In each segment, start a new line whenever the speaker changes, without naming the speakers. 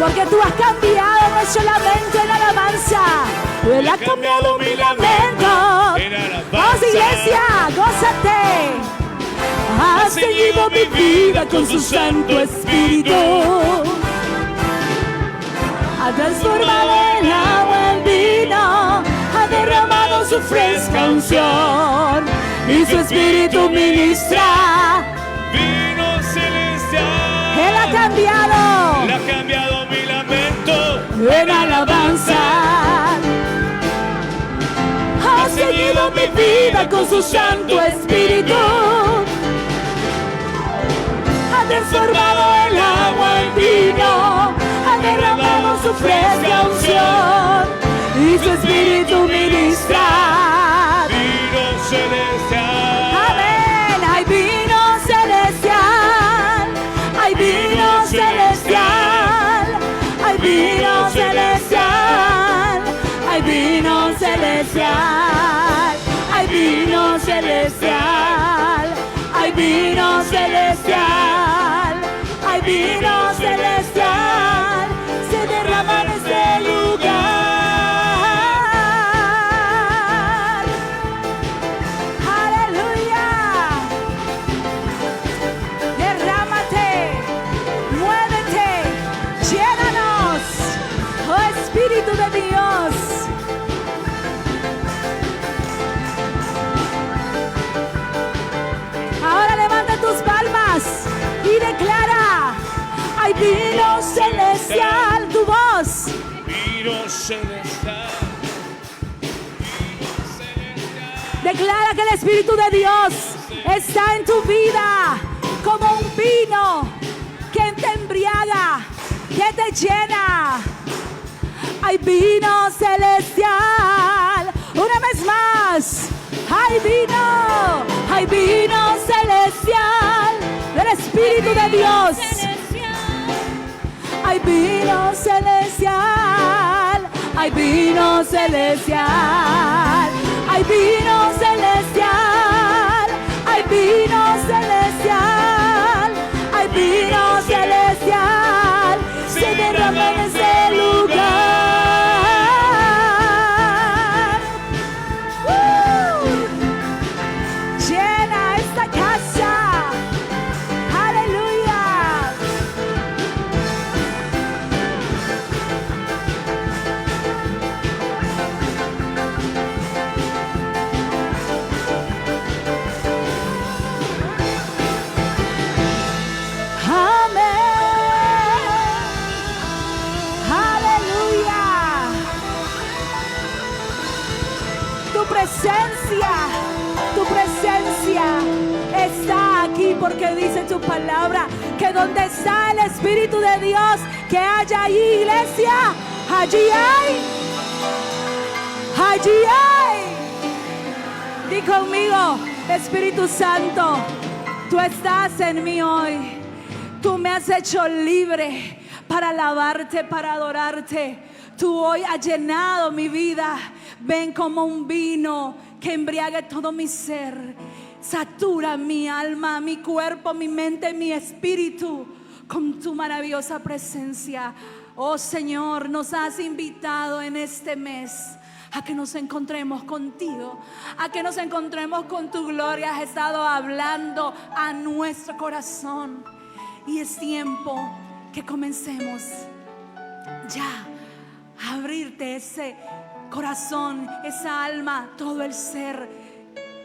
Porque tú has cambiado nuestro lamento en alabanza. Él ha cambiado mi lamento en alabanza. Vamos, iglesia, gózate. Ha seguido mi vida con su Santo Espíritu. Ha transformado el agua en vino. Ha derramado su fresca unción. Y su Espíritu ministra.
Vino celestial.
Él ha cambiado
mi lamento
en alabanza. Ha seguido mi vida con su Santo Espíritu. Ha transformado el agua en vino. Ha derramado su fresca unción. Y su Espíritu ministra.
Vino celestial.
Amén. Hay vino celestial. Hay vino celestial. Hay vino celestial. Hay vino celestial. Hay vino celestial. Hay vino celestial. Hay vino celestial. Se derrama en este lugar. Aleluya. Derrámate. Muévete. Llénanos. Oh Espíritu de Dios. Ahora levanta tus palmas y declara: hay vino celestial. Tu voz.
Vino celestial.
Declara que el Espíritu de Dios está en tu vida como un vino que te embriaga, que te llena. Hay vino celestial. Una vez más. Hay vino celestial del Espíritu de Dios. Hay vino celestial. Hay vino celestial. Hay vino celestial. Hay vino celestial. Hay vino celestial. Se derrama en este lugar. Llena esta casa. Aleluya. Tu presencia está aquí porque dice tu palabra que donde está el Espíritu de Dios, que haya allí, iglesia, allí hay. Di conmigo: Espíritu Santo, tú estás en mí hoy. Tú me has hecho libre para alabarte, para adorarte. Tú hoy has llenado mi vida. Ven como un vino que embriague todo mi ser. Satura mi alma, mi cuerpo, mi mente, mi espíritu con tu maravillosa presencia. Oh Señor, nos has invitado en este mes a que nos encontremos contigo, a que nos encontremos con tu gloria. Has estado hablando a nuestro corazón y es tiempo que comencemos ya a abrirte ese corazón, esa alma, todo el ser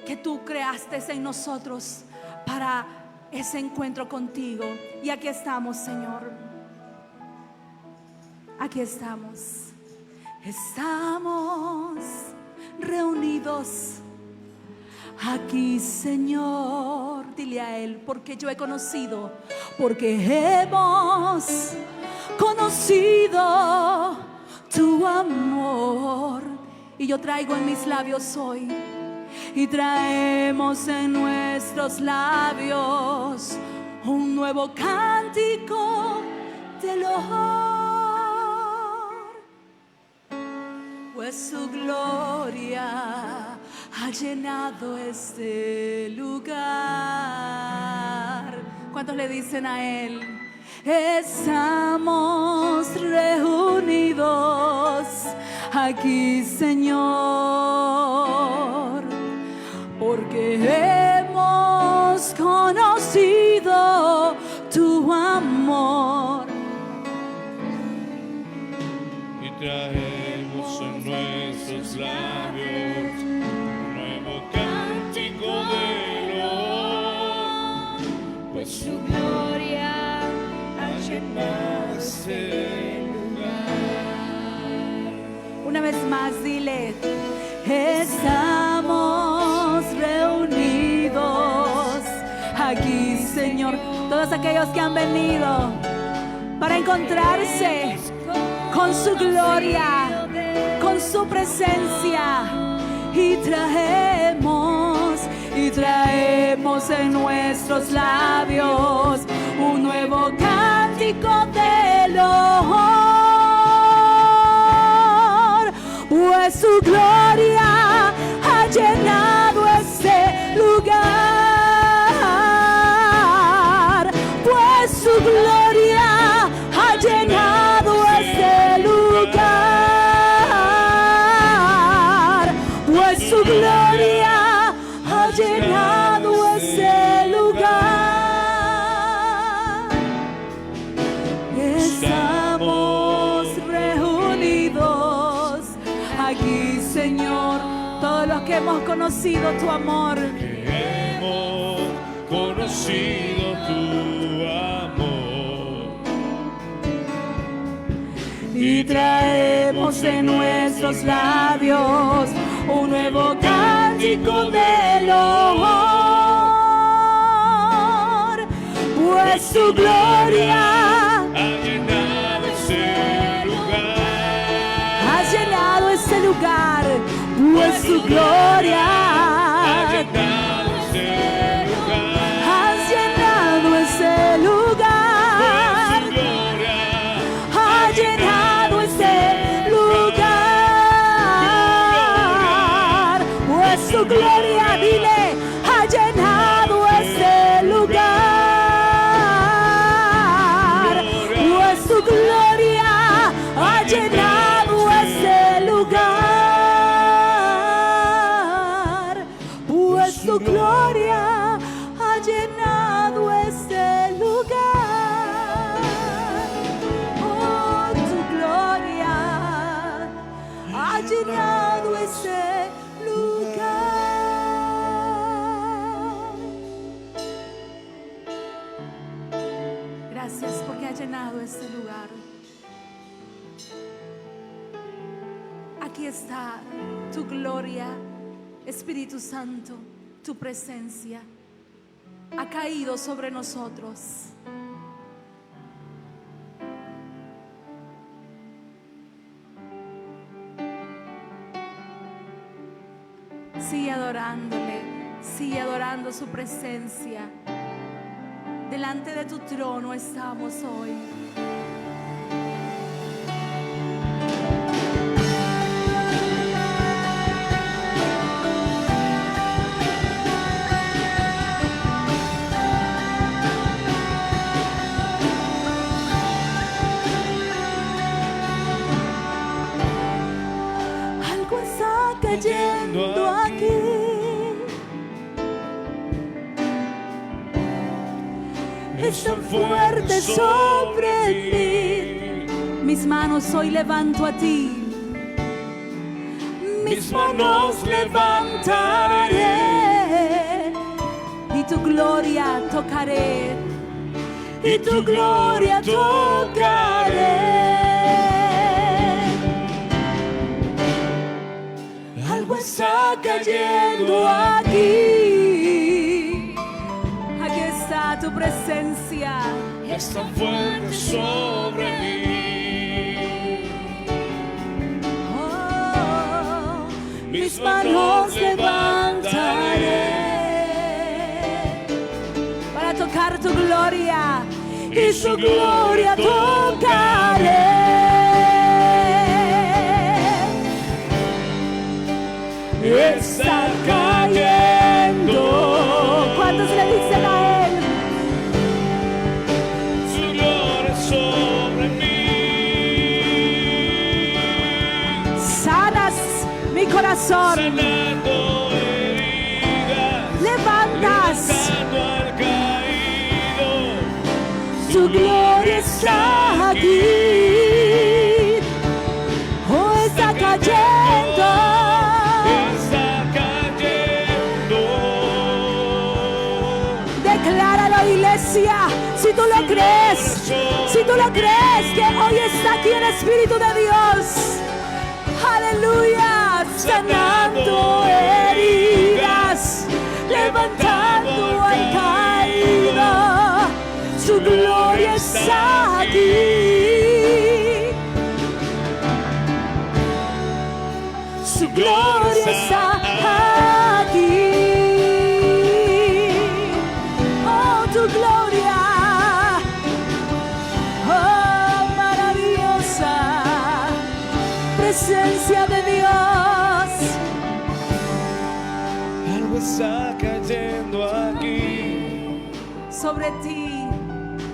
que tú creaste en nosotros para ese encuentro contigo. Y aquí estamos, Señor. Aquí estamos. Estamos reunidos aquí, Señor. Dile a Él: porque yo he conocido, porque hemos conocido tu amor. Y yo traigo en mis labios hoy, y traemos en nuestros labios un nuevo cántico de loor, pues su gloria ha llenado este lugar. ¿Cuántos le dicen a Él? estamos reunidos aquí, Señor, porque hemos conocido tu amor.
Y traemos en nuestros labios un nuevo cántico de loor, pues su gloria ha llenado este lugar.
Una vez más, dile: estamos reunidos aquí, Señor. Todos aquellos que han venido para encontrarse con su gloria, con su presencia, y traemos en nuestros labios un nuevo cántico de loor, pues su gloria ha llenado este lugar, pues su gloria ha llenado este lugar, pues su gloria ha llenado este lugar. Estamos reunidos aquí, Señor, todos los que hemos conocido tu amor.
Hemos conocido tu amor
Y traemos en nuestros labios un nuevo cántico de loor, pues su gloria
ha llenado ese lugar,
ha llenado este lugar, pues su gloria
ha llenado ese lugar,
has llenado ese lugar,
su gloria
ha llenado ese lugar, pues su gloria, dile, ha llenado ese lugar, pues su gloria ha llenado ese lugar, pues su gloria ha llenado ese lugar. Oh, tu gloria ha llenado ese lugar. Gracias porque ha llenado este lugar. Aquí está tu gloria, Espíritu Santo, tu presencia ha caído sobre nosotros. Sigue adorándole, sigue adorando su presencia. Delante de tu trono estamos hoy. Algo está cayendo aquí. Es tan fuerte sobre mí. Mis manos hoy levanto a ti. Mis manos levantaré y tu gloria tocaré. Y tu gloria tocaré. Algo está cayendo aquí. Aquí está tu presencia.
es tan fuerte sobre mí.
Oh, mis manos levantaré para tocar tu gloria y su gloria tocaré. Está cayendo. ¿Cuántos le dicen a él?
Su gloria
corazón.
sanando heridas,
Levantas.
levantando al caído.
Tu gloria está aquí. Oh, está cayendo.
Está cayendo.
Decláralo, iglesia. Si tú lo crees, si tú lo crees, que hoy está aquí el Espíritu de Dios. Aleluya. Sanando heridas, levantando al caído. Su gloria está aquí. Su gloria está aquí. Oh, tu gloria. Oh, maravillosa presencia de Dios.
Algo está cayendo aquí.
Sobre ti.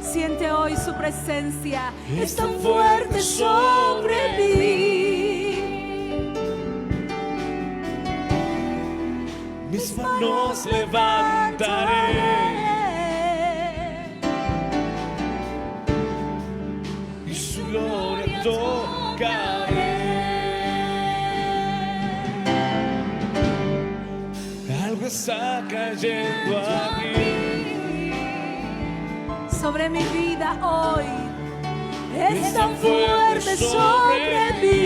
Siente hoy su presencia. Es tan fuerte sobre mí.
Mis manos levantaré y su gloria tocaré. Algo está cayendo aquí.
Sobre mi vida hoy es tan fuerte sobre mí.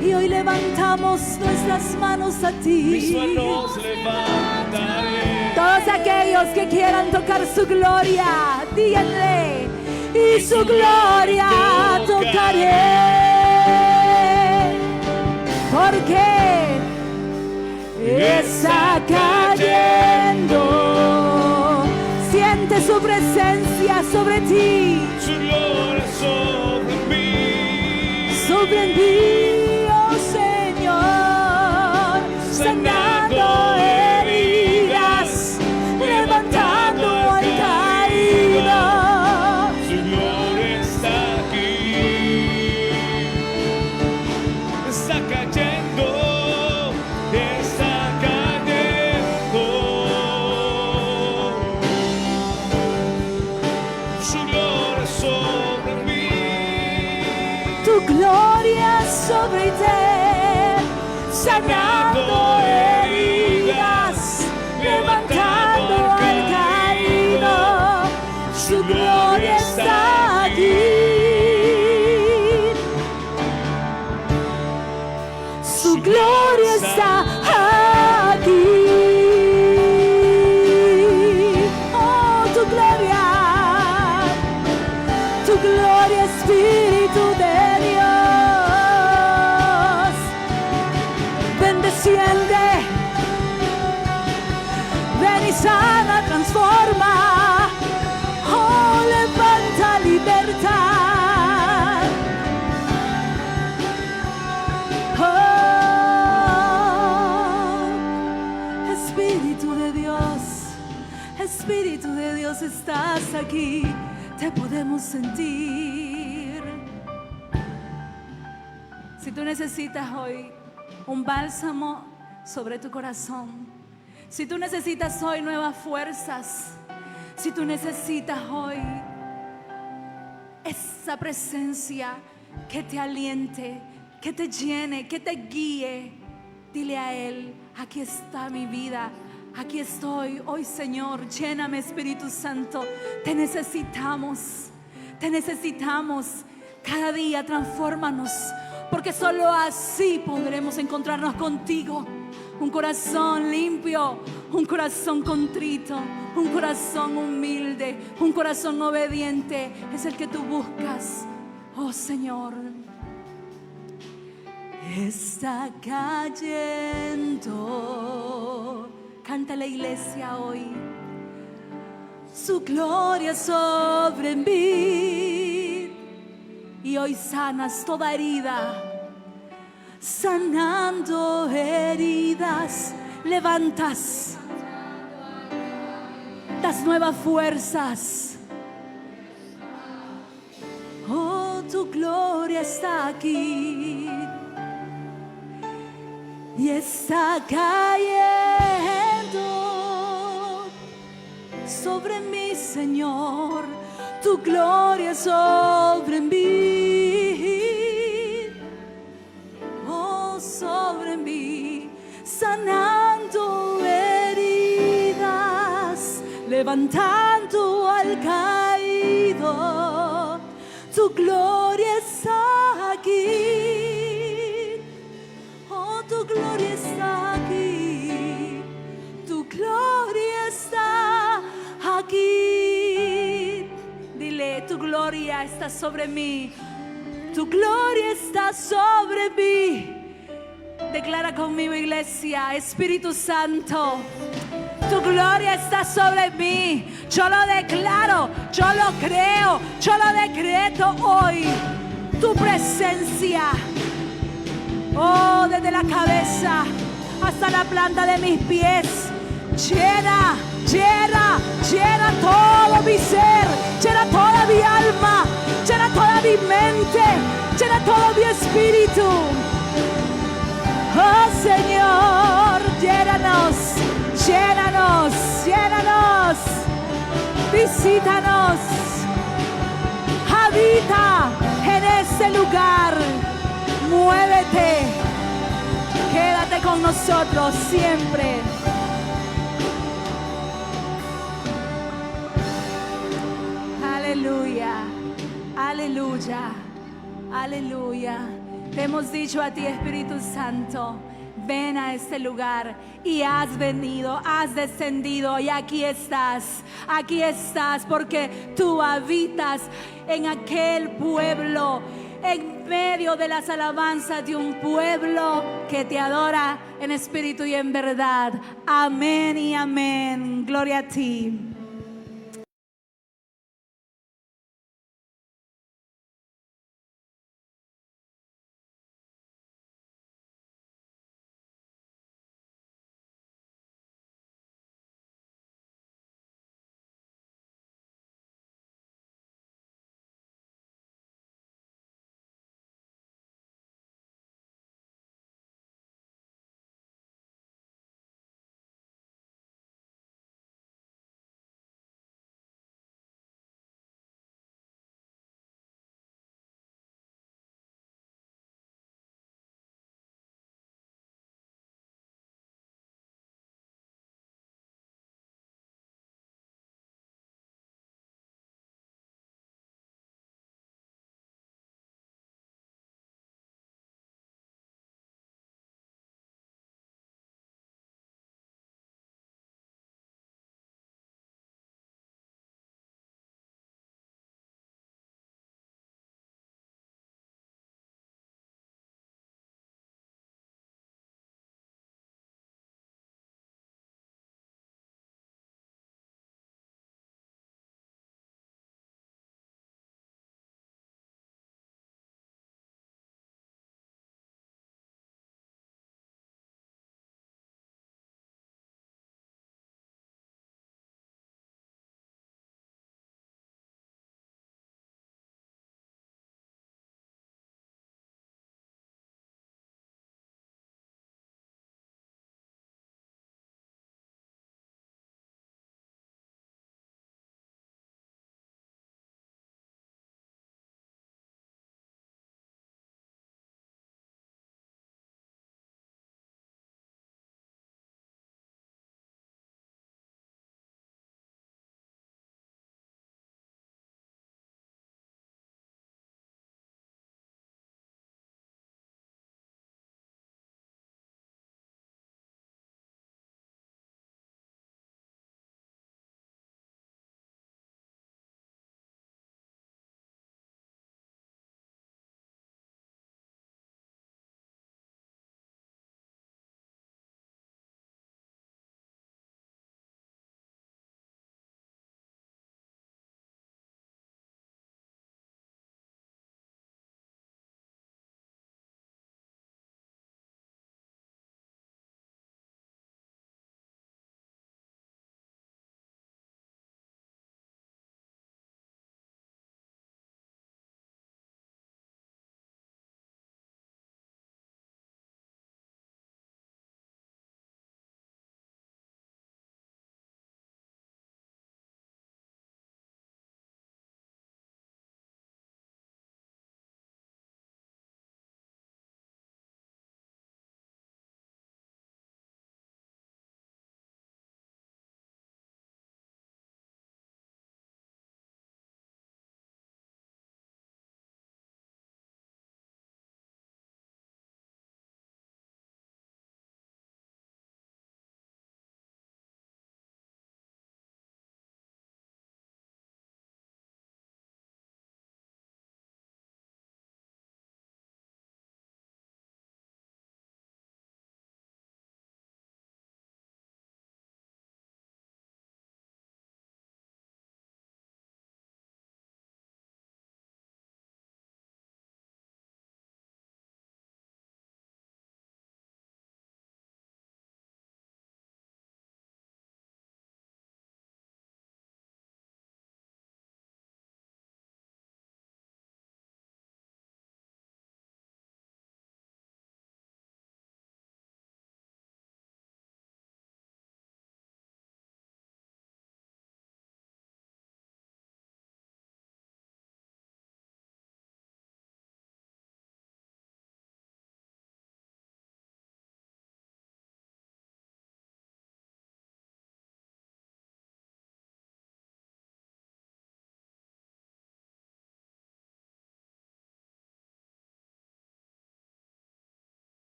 Y hoy levantamos nuestras manos a
Mis
ti.
manos levantaré.
Todos aquellos que quieran tocar su gloria, díganle, y su gloria tocaré. Porque está cayendo. Siente su presencia sobre ti,
Su gloria sobre mí.
sobre mí, oh Señor, sanando heridas, levantando al caído.
Su gloria está aquí. Está cayendo. Está cayendo. Su gloria sobre mí.
Tu gloria sobre ti, sanando heridas, levantando al caído. Su gloria está aquí. Su gloria está aquí. Oh, tu gloria, Espíritu de Dios. Ven, desciende, ven y sana, transforma. Oh, levanta, libertad. Oh, Espíritu de Dios, estás aquí, te podemos sentir. Si tú necesitas hoy un bálsamo sobre tu corazón, si tú necesitas hoy nuevas fuerzas, si tú necesitas hoy esa presencia que te aliente, que te llene, que te guíe, dile a Él: aquí está mi vida, aquí estoy hoy, Señor, lléname, Espíritu Santo. Te necesitamos cada día, transfórmanos, porque solo así podremos encontrarnos contigo. Un corazón limpio, un corazón contrito, un corazón humilde, un corazón obediente es el que tú buscas, oh Señor. Está cayendo. Canta la iglesia hoy. Su gloria sobre mí. Y hoy sanas toda herida. Sanando heridas. Levantas. Das nuevas fuerzas. Oh, tu gloria está aquí. y está cayendo sobre mí, Señor, tu gloria sobre mí, oh, sobre mí, sanando heridas, levantando al caído, tu gloria está aquí, oh, tu gloria está aquí, tu gloria está aquí. Dile, tu gloria está sobre mí, tu gloria está sobre mí. Declara conmigo, iglesia, Espíritu Santo, tu gloria está sobre mí. Yo lo declaro, yo lo creo, yo lo decreto hoy. Tu presencia, oh, desde la cabeza hasta la planta de mis pies, llena, llena, llena todo mi ser, llena toda mi alma, llena toda mi mente, llena todo mi espíritu. Oh, Señor, llénanos, llénanos, llénanos, visítanos, habita en este lugar, muévete, quédate con nosotros siempre. Aleluya, aleluya, aleluya. Te hemos dicho a ti, Espíritu Santo, ven a este lugar, y has venido, has descendido, y aquí estás, porque tú habitas en aquel pueblo, en medio de las alabanzas de un pueblo que te adora en espíritu y en verdad. Amén y amén. Gloria a ti.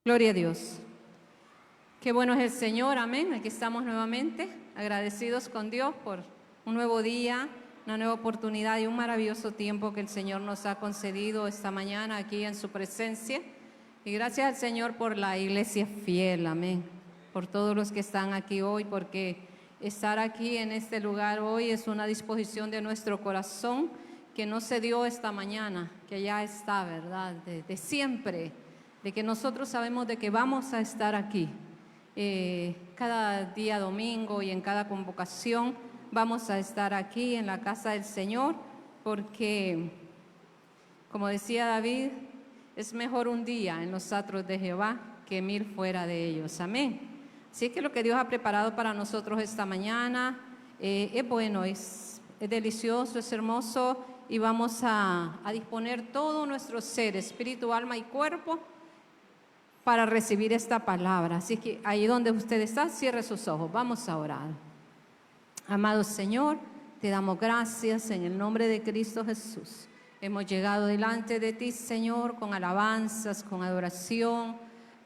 Gloria a Dios. Qué bueno es el Señor, amén. Aquí estamos nuevamente, agradecidos con Dios por un nuevo día, una nueva oportunidad y un maravilloso tiempo que el Señor nos ha concedido esta mañana aquí en su presencia. Y gracias al Señor por la iglesia fiel, amén. Por todos los que están aquí hoy, porque estar aquí en este lugar hoy es una disposición de nuestro corazón que no se dio esta mañana, que ya está, ¿verdad? De siempre, de que nosotros sabemos de que vamos a estar aquí. Cada día domingo y en cada convocación vamos a estar aquí en la casa del Señor, porque, como decía David, es mejor un día en los atrios de Jehová que 1000 fuera de ellos. Amén. Así que lo que Dios ha preparado para nosotros esta mañana es bueno, es delicioso, es hermoso, y vamos a disponer todo nuestro ser, espíritu, alma y cuerpo, para recibir esta palabra. Así que ahí donde usted está, cierre sus ojos. Vamos a orar. Amado Señor, te damos gracias en el nombre de Cristo Jesús. Hemos llegado delante de ti, Señor, con alabanzas, con adoración,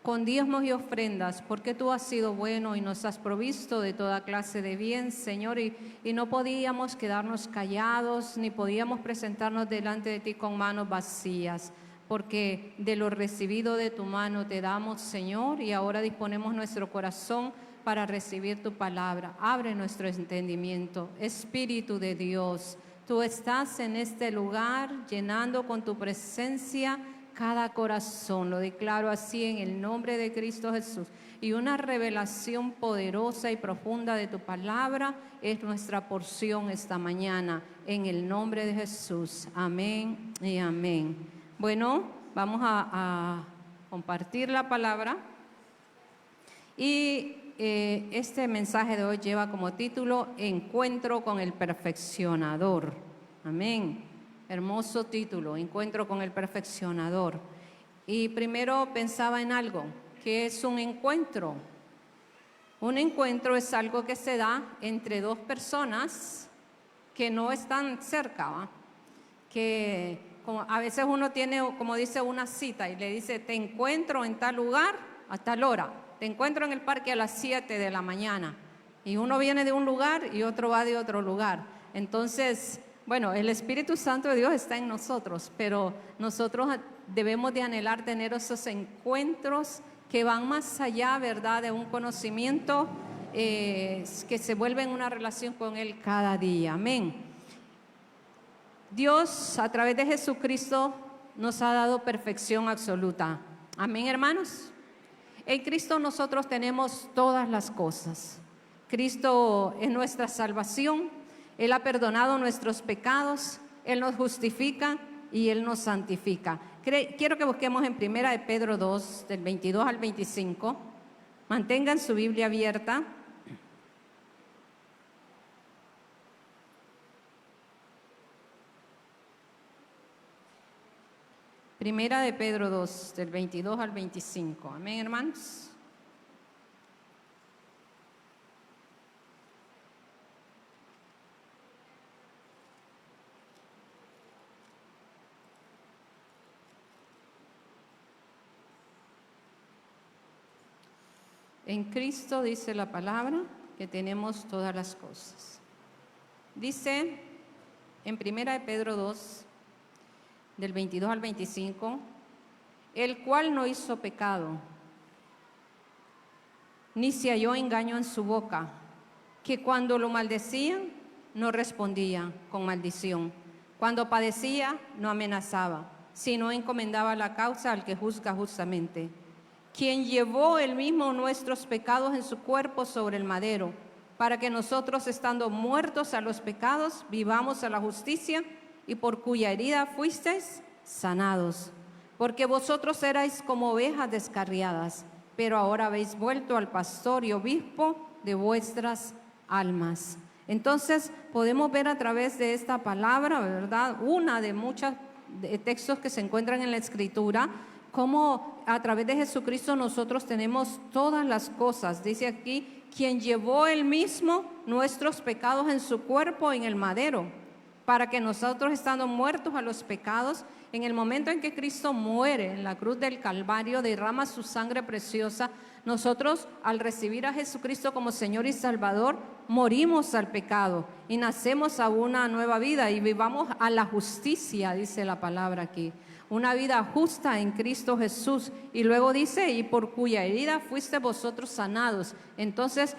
con diezmos y ofrendas, porque tú has sido bueno y nos has provisto de toda clase de bien, Señor, y no podíamos quedarnos callados, ni podíamos presentarnos delante de ti con manos vacías, porque de lo recibido de tu mano te damos, Señor, y ahora disponemos nuestro corazón para recibir tu palabra. Abre nuestro entendimiento. Espíritu de Dios, tú estás en este lugar llenando con tu presencia cada corazón. Lo declaro así en el nombre de Cristo Jesús. Y una revelación poderosa y profunda de tu palabra es nuestra porción esta mañana. En el nombre de Jesús. Amén y amén. Bueno, vamos a compartir la palabra. Y este mensaje de hoy lleva como título Encuentro con el Perfeccionador. Amén. Hermoso título, Encuentro con el Perfeccionador. Y primero pensaba en algo, ¿qué es un encuentro? Un encuentro es algo que se da entre dos personas que no están cerca, ¿va? Que como a veces uno tiene, como dice, una cita y le dice, te encuentro en tal lugar a tal hora. Te encuentro en el parque a las 7 de la mañana. Y uno viene de un lugar y otro va de otro lugar. Entonces, bueno, el Espíritu Santo de Dios está en nosotros, pero nosotros debemos de anhelar tener esos encuentros que van más allá, ¿verdad?, de un conocimiento, que se vuelve en una relación con Él cada día. Amén. Dios, a través de Jesucristo, nos ha dado perfección absoluta. Amén, hermanos. En Cristo nosotros tenemos todas las cosas. Cristo es nuestra salvación. Él ha perdonado nuestros pecados. Él nos justifica y Él nos santifica. Quiero que busquemos en 1 de Pedro 2, del 22 al 25. Mantengan su Biblia abierta. Primera de Pedro 2, del 22 al 25. Amén, hermanos. En Cristo dice la palabra que tenemos todas las cosas. Dice en Primera de Pedro 2, del 22 al 25, el cual no hizo pecado, ni se halló engaño en su boca, que cuando lo maldecían, no respondía con maldición. Cuando padecía, no amenazaba, sino encomendaba la causa al que juzga justamente, quien llevó él mismo nuestros pecados en su cuerpo sobre el madero, para que nosotros, estando muertos a los pecados, vivamos a la justicia, y por cuya herida fuisteis sanados. Porque vosotros erais como ovejas descarriadas, pero ahora habéis vuelto al pastor y obispo de vuestras almas. Entonces podemos ver a través de esta palabra, ¿verdad?, una de muchos textos que se encuentran en la Escritura, cómo a través de Jesucristo nosotros tenemos todas las cosas. Dice aquí, quien llevó él mismo nuestros pecados en su cuerpo en el madero, para que nosotros, estando muertos a los pecados, en el momento en que Cristo muere en la cruz del Calvario, derrama su sangre preciosa, nosotros, al recibir a Jesucristo como Señor y Salvador, morimos al pecado y nacemos a una nueva vida y vivamos a la justicia, dice la palabra aquí. Una vida justa en Cristo Jesús. Y luego dice, y por cuya herida fuiste vosotros sanados. Entonces,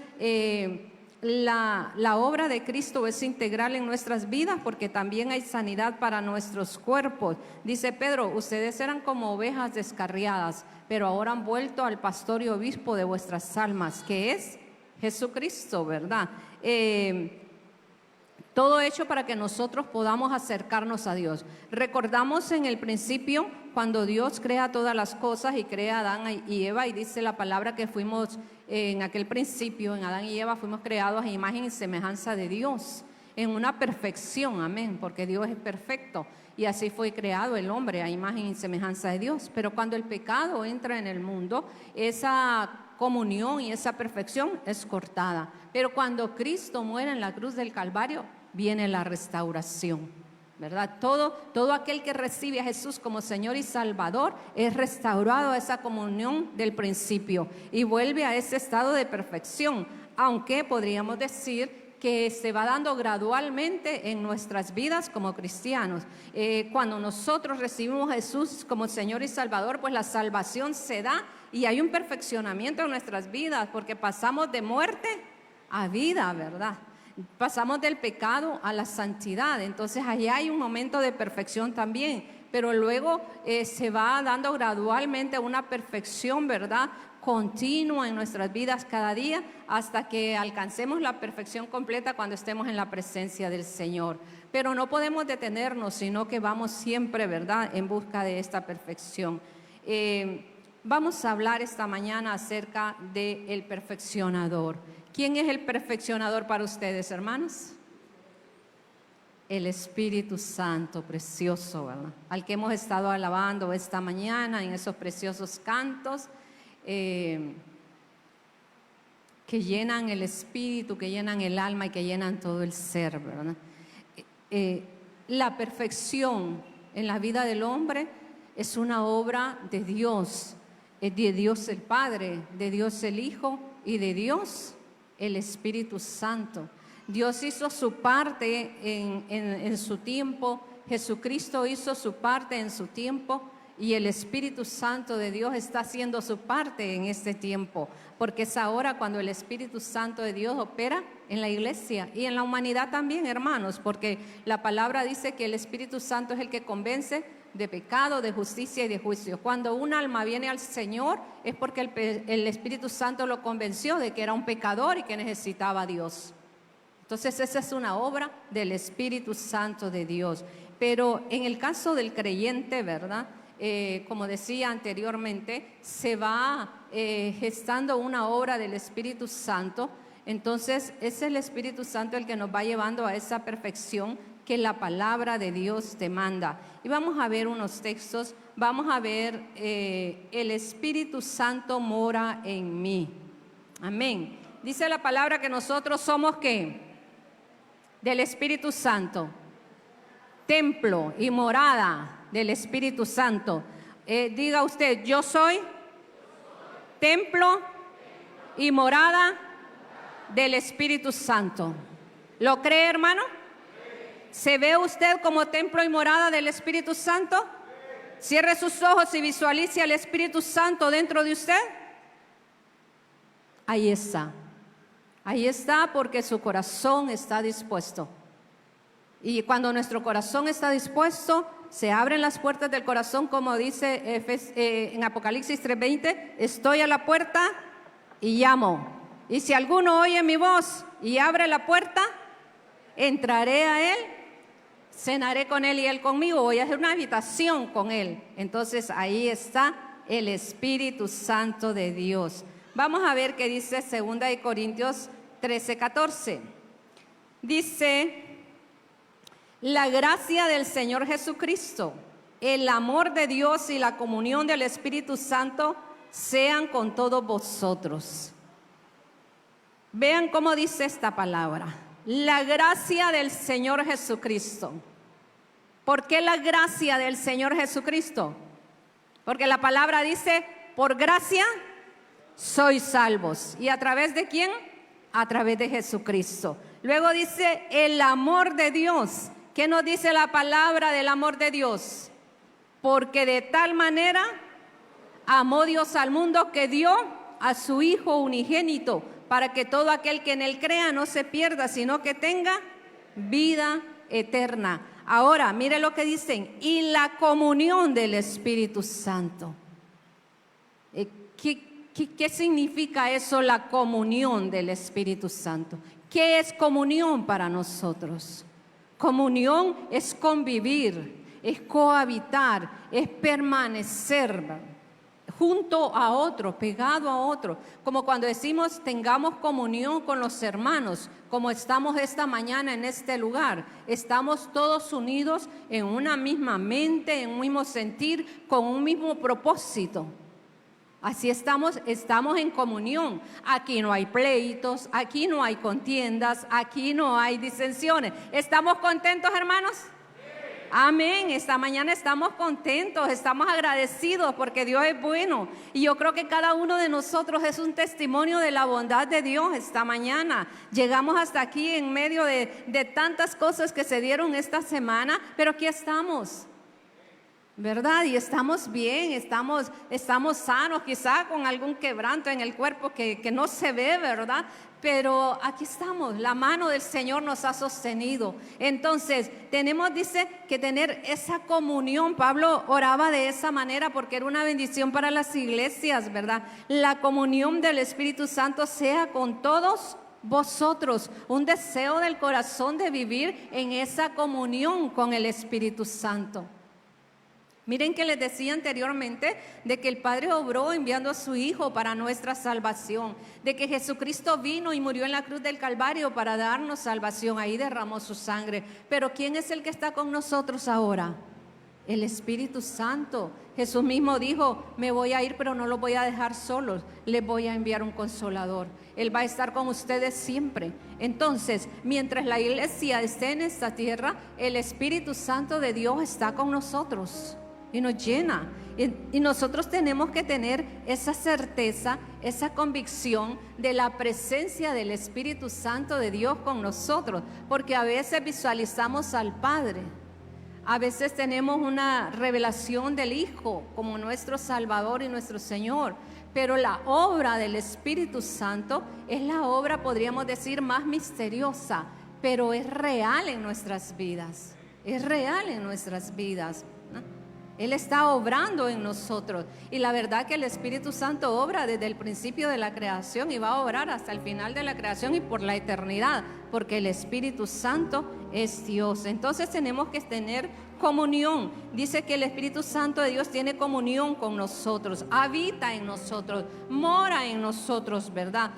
la obra de Cristo es integral en nuestras vidas, porque también hay sanidad para nuestros cuerpos. Dice Pedro, ustedes eran como ovejas descarriadas, pero ahora han vuelto al pastor y obispo de vuestras almas, que es Jesucristo, ¿verdad? Todo hecho para que nosotros podamos acercarnos a Dios. Recordamos en el principio, cuando Dios crea todas las cosas y crea a Adán y Eva, y dice la palabra que fuimos en aquel principio, en Adán y Eva, fuimos creados a imagen y semejanza de Dios, en una perfección, amén, porque Dios es perfecto. Y así fue creado el hombre a imagen y semejanza de Dios. Pero cuando el pecado entra en el mundo, esa comunión y esa perfección es cortada. Pero cuando Cristo muere en la cruz del Calvario, viene la restauración, ¿verdad? Todo aquel que recibe a Jesús como Señor y Salvador es restaurado a esa comunión del principio y vuelve a ese estado de perfección, aunque podríamos decir que se va dando gradualmente en nuestras vidas como cristianos. Cuando nosotros recibimos a Jesús como Señor y Salvador, pues la salvación se da y hay un perfeccionamiento en nuestras vidas, porque pasamos de muerte a vida, ¿verdad? Pasamos del pecado a la santidad. Entonces allí hay un momento de perfección también, pero luego se va dando gradualmente una perfección, ¿verdad?, continua en nuestras vidas cada día, hasta que alcancemos la perfección completa cuando estemos en la presencia del Señor. Pero no podemos detenernos, sino que vamos siempre, ¿verdad?, en busca de esta perfección. Vamos a hablar esta mañana acerca del perfeccionador. ¿Quién es el perfeccionador para ustedes, hermanos? El Espíritu Santo, precioso, ¿verdad?, al que hemos estado alabando esta mañana en esos preciosos cantos que llenan el espíritu, que llenan el alma y que llenan todo el ser, ¿verdad? La perfección en la vida del hombre es una obra de Dios el Padre, de Dios el Hijo y de Dios el Espíritu Santo. Dios hizo su parte en su tiempo, Jesucristo hizo su parte en su tiempo, y el Espíritu Santo de Dios está haciendo su parte en este tiempo, porque es ahora cuando el Espíritu Santo de Dios opera en la iglesia y en la humanidad también, hermanos, porque la palabra dice que el Espíritu Santo es el que convence de pecado, de justicia y de juicio. Cuando un alma viene al Señor es porque el Espíritu Santo lo convenció de que era un pecador y que necesitaba a Dios. Entonces esa es una obra del Espíritu Santo de Dios. Pero en el caso del creyente, ¿verdad?, como decía anteriormente, se va gestando una obra del Espíritu Santo. Entonces es el Espíritu Santo el que nos va llevando a esa perfección que la palabra de Dios demanda. Y vamos a ver unos textos. Vamos a ver, el Espíritu Santo mora en mí. Amén. Dice la palabra que nosotros somos, ¿qué? Del Espíritu Santo, templo y morada del Espíritu Santo. Diga usted, yo soy templo y morada del Espíritu Santo. ¿Lo cree, hermano? ¿Se ve usted como templo y morada del Espíritu Santo? Cierre sus ojos y visualice al Espíritu Santo dentro de usted. Ahí está. Ahí está, porque su corazón está dispuesto. Y cuando nuestro corazón está dispuesto, se abren las puertas del corazón, como dice en Apocalipsis 3:20, estoy a la puerta y llamo. Y si alguno oye mi voz y abre la puerta, entraré a él, cenaré con él y él conmigo, voy a hacer una habitación con él. Entonces ahí está el Espíritu Santo de Dios. Vamos a ver qué dice 2 Corintios 13:14. Dice: la gracia del Señor Jesucristo, el amor de Dios y la comunión del Espíritu Santo sean con todos vosotros. Vean cómo dice esta palabra. la gracia del Señor Jesucristo. ¿Por qué la gracia del Señor Jesucristo? Porque la palabra dice, por gracia sois salvos. ¿Y a través de quién? A través de Jesucristo. Luego dice, el amor de Dios. ¿Qué nos dice la palabra del amor de Dios? Porque de tal manera amó Dios al mundo que dio a su Hijo unigénito, para que todo aquel que en él crea no se pierda, sino que tenga vida eterna. Ahora, mire lo que dicen, y la comunión del Espíritu Santo. ¿Qué significa eso, la comunión del Espíritu Santo? ¿Qué es comunión para nosotros? Comunión es convivir, es cohabitar, es permanecer junto a otro, pegado a otro. Como cuando decimos tengamos comunión con los hermanos, como estamos esta mañana en este lugar. Estamos todos unidos en una misma mente, en un mismo sentir, con un mismo propósito. Así estamos en comunión. Aquí no hay pleitos, aquí no hay contiendas, aquí no hay disensiones. ¿Estamos contentos, hermanos? Amén, esta mañana estamos contentos, estamos agradecidos porque Dios es bueno. Y yo creo que cada uno de nosotros es un testimonio de la bondad de Dios esta mañana. Llegamos hasta aquí en medio de tantas cosas que se dieron esta semana, pero aquí estamos, ¿verdad? Y estamos bien, estamos sanos, quizá con algún quebranto en el cuerpo que no se ve, ¿verdad? Pero aquí estamos, la mano del Señor nos ha sostenido. Entonces, dice que tener esa comunión. Pablo oraba de esa manera porque era una bendición para las iglesias, ¿verdad? La comunión del Espíritu Santo sea con todos vosotros. Un deseo del corazón de vivir en esa comunión con el Espíritu Santo. Miren que les decía anteriormente de que el Padre obró enviando a su Hijo para nuestra salvación, de que Jesucristo vino y murió en la cruz del Calvario para darnos salvación, ahí derramó su sangre. Pero ¿quién es el que está con nosotros ahora? El Espíritu Santo. Jesús mismo dijo, me voy a ir pero no los voy a dejar solos, les voy a enviar un consolador. Él va a estar con ustedes siempre. Entonces, mientras la iglesia esté en esta tierra, el Espíritu Santo de Dios está con nosotros y nos llena. Y nosotros tenemos que tener esa certeza, esa convicción de la presencia del Espíritu Santo de Dios con nosotros, porque a veces visualizamos al Padre, a veces tenemos una revelación del Hijo como nuestro Salvador y nuestro Señor, pero la obra del Espíritu Santo es la obra, podríamos decir, más misteriosa, pero es real en nuestras vidas, es real en nuestras vidas. Él está obrando en nosotros, y la verdad que el Espíritu Santo obra desde el principio de la creación y va a obrar hasta el final de la creación y por la eternidad, porque el Espíritu Santo es Dios. Entonces tenemos que tener comunión. Dice que el Espíritu Santo de Dios tiene comunión con nosotros, habita en nosotros, mora en nosotros, ¿verdad?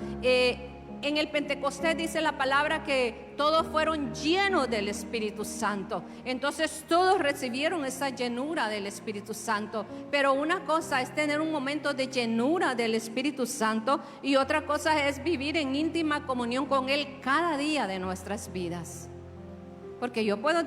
En el Pentecostés dice la palabra que todos fueron llenos del Espíritu Santo. Entonces todos recibieron esa llenura del Espíritu Santo. Pero una cosa es tener un momento de llenura del Espíritu Santo y otra cosa es vivir en íntima comunión con Él cada día de nuestras vidas. Porque yo puedo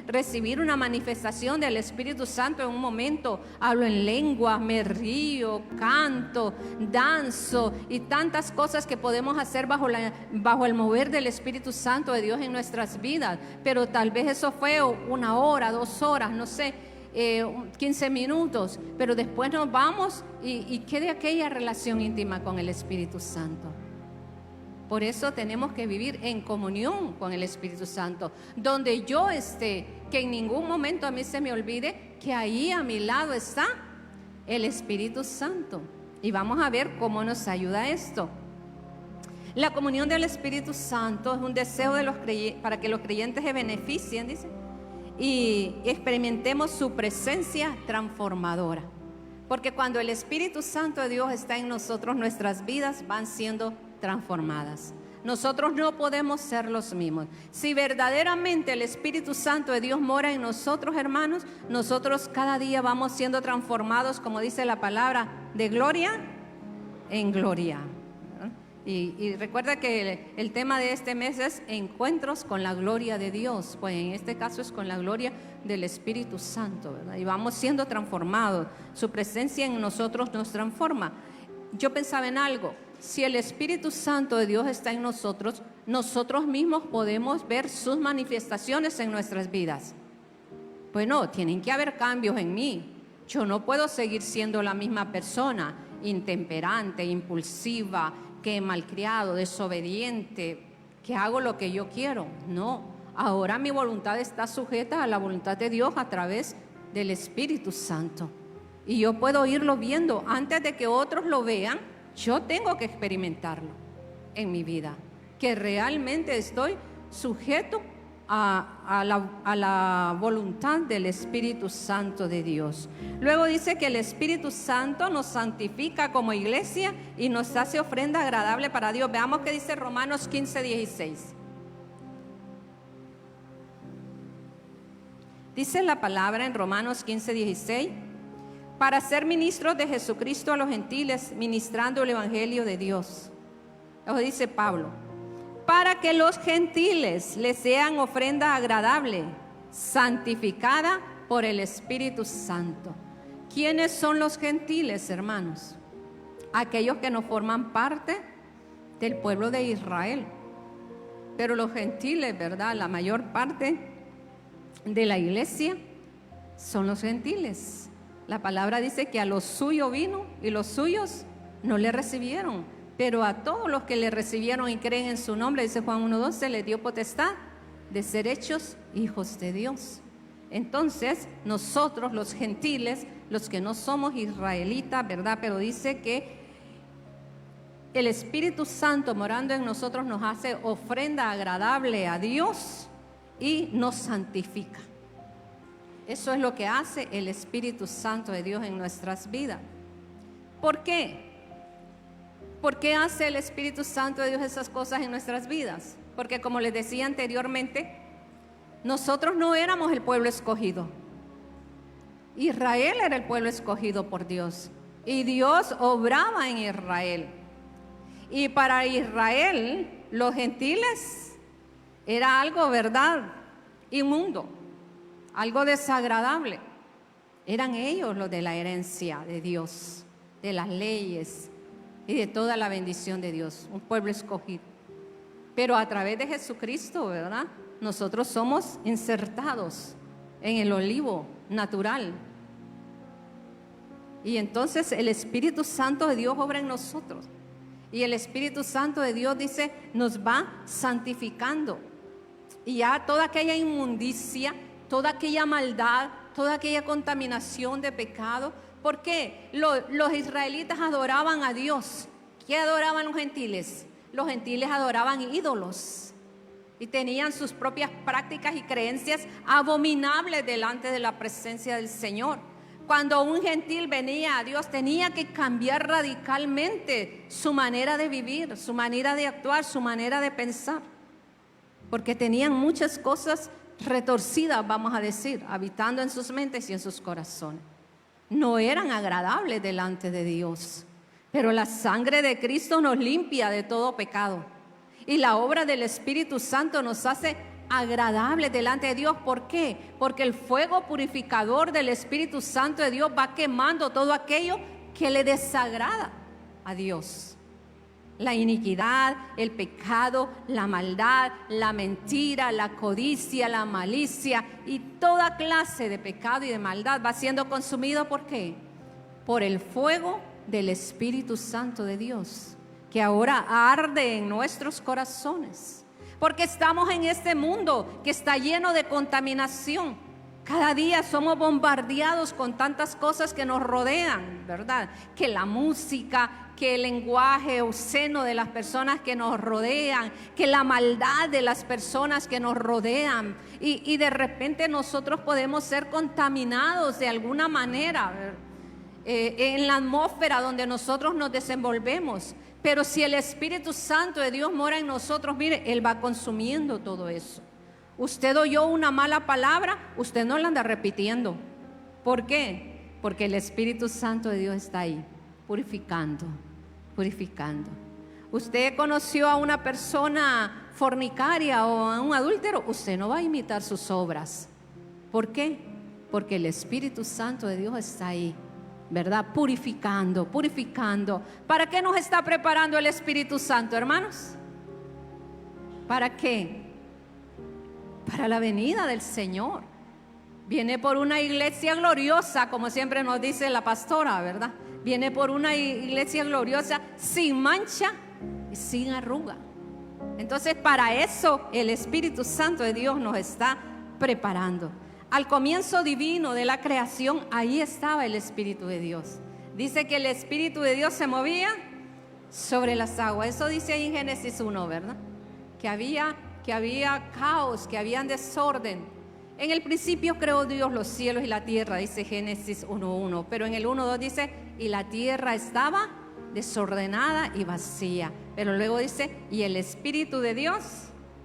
recibir una manifestación del Espíritu Santo en un momento. Hablo en lengua, me río, canto, danzo y tantas cosas que podemos hacer bajo el mover del Espíritu Santo de Dios en nuestras vidas. Pero tal vez eso fue 1 hora, 2 horas, no sé, 15 minutos. Pero después nos vamos y quede aquella relación íntima con el Espíritu Santo. Por eso tenemos que vivir en comunión con el Espíritu Santo. Donde yo esté, que en ningún momento a mí se me olvide que ahí a mi lado está el Espíritu Santo. Y vamos a ver cómo nos ayuda esto. La comunión del Espíritu Santo es un deseo para que los creyentes se beneficien, dice, y experimentemos su presencia transformadora. Porque cuando el Espíritu Santo de Dios está en nosotros, nuestras vidas van siendo transformadas. Nosotros no podemos ser los mismos. Si verdaderamente el Espíritu Santo de Dios mora en nosotros, hermanos, nosotros cada día vamos siendo transformados, como dice la palabra, de gloria en gloria. Y recuerda que el tema de este mes es encuentros con la gloria de Dios. Pues en este caso es con la gloria del Espíritu Santo, ¿verdad? Y vamos siendo transformados. Su presencia en nosotros nos transforma. Yo pensaba en algo. Si el Espíritu Santo de Dios está en nosotros, nosotros mismos podemos ver sus manifestaciones en nuestras vidas. Bueno, tienen que haber cambios en mí. Yo no puedo seguir siendo la misma persona, intemperante, impulsiva, que malcriado, desobediente, que hago lo que yo quiero. No, ahora mi voluntad está sujeta a la voluntad de Dios a través del Espíritu Santo. Y yo puedo irlo viendo. Antes de que otros lo vean, yo tengo que experimentarlo en mi vida, que realmente estoy sujeto a la voluntad del Espíritu Santo de Dios. Luego dice que el Espíritu Santo nos santifica como iglesia y nos hace ofrenda agradable para Dios. Veamos qué dice Romanos 15:16. Dice la palabra en Romanos 15:16: para ser ministros de Jesucristo a los gentiles, ministrando el evangelio de Dios. Eso dice Pablo. Para que los gentiles les sean ofrenda agradable, santificada por el Espíritu Santo. ¿Quiénes son los gentiles, hermanos? Aquellos que no forman parte del pueblo de Israel. Pero los gentiles, ¿verdad? La mayor parte de la iglesia son los gentiles. La palabra dice que a los suyos vino y los suyos no le recibieron. Pero a todos los que le recibieron y creen en su nombre, dice Juan 1:12, le dio potestad de ser hechos hijos de Dios. Entonces, nosotros los gentiles, los que no somos israelitas, ¿verdad? Pero dice que el Espíritu Santo morando en nosotros nos hace ofrenda agradable a Dios y nos santifica. Eso es lo que hace el Espíritu Santo de Dios en nuestras vidas. ¿Por qué? ¿Por qué hace el Espíritu Santo de Dios esas cosas en nuestras vidas? Porque como les decía anteriormente, nosotros no éramos el pueblo escogido. Israel era el pueblo escogido por Dios. Y Dios obraba en Israel. Y para Israel, los gentiles era algo, ¿verdad?, inmundo, algo desagradable. Eran ellos los de la herencia de Dios, de las leyes y de toda la bendición de Dios, un pueblo escogido. Pero a través de Jesucristo, ¿verdad?, nosotros somos insertados en el olivo natural. Y entonces el Espíritu Santo de Dios obra en nosotros. Y el Espíritu Santo de Dios dice, nos va santificando. Y ya toda aquella inmundicia, toda aquella maldad, toda aquella contaminación de pecado. ¿Por qué? Los israelitas adoraban a Dios. ¿Qué adoraban los gentiles? Los gentiles adoraban ídolos y tenían sus propias prácticas y creencias abominables delante de la presencia del Señor. Cuando un gentil venía a Dios, tenía que cambiar radicalmente su manera de vivir, su manera de actuar, su manera de pensar, porque tenían muchas cosas retorcidas, vamos a decir, habitando en sus mentes y en sus corazones. No eran agradables delante de Dios, pero la sangre de Cristo nos limpia de todo pecado y la obra del Espíritu Santo nos hace agradables delante de Dios. ¿Por qué? Porque el fuego purificador del Espíritu Santo de Dios va quemando todo aquello que le desagrada a Dios. La iniquidad, el pecado, la maldad, la mentira, la codicia, la malicia y toda clase de pecado y de maldad va siendo consumido. ¿Por qué? Por el fuego del Espíritu Santo de Dios, que ahora arde en nuestros corazones. Porque estamos en este mundo que está lleno de contaminación. Cada día somos bombardeados con tantas cosas que nos rodean, ¿verdad? Que la música, que el lenguaje obsceno de las personas que nos rodean, que la maldad de las personas que nos rodean. Y de repente nosotros podemos ser contaminados de alguna manera en la atmósfera donde nosotros nos desenvolvemos. Pero si el Espíritu Santo de Dios mora en nosotros, mire, Él va consumiendo todo eso. Usted oyó una mala palabra, usted no la anda repitiendo. ¿Por qué? Porque el Espíritu Santo de Dios está ahí, purificando. usted conoció a una persona fornicaria o a un adúltero, usted no va a imitar sus obras. ¿Por qué? Porque el Espíritu Santo de Dios está ahí, ¿verdad? Purificando, purificando. ¿Para qué nos está preparando el Espíritu Santo, hermanos? ¿Para qué? Para la venida del Señor. Viene por una iglesia gloriosa, como siempre nos dice la pastora, ¿verdad? Viene por una iglesia gloriosa, sin mancha y sin arruga. Entonces, para eso el Espíritu Santo de Dios nos está preparando. Al comienzo divino de la creación, ahí estaba el Espíritu de Dios. Dice que el Espíritu de Dios se movía sobre las aguas. Eso dice ahí en Génesis 1, ¿verdad? Que había caos, que había desorden. En el principio creó Dios los cielos y la tierra, dice Génesis 1:1. Pero en el 1:2 dice, y la tierra estaba desordenada y vacía. Pero luego dice, y el Espíritu de Dios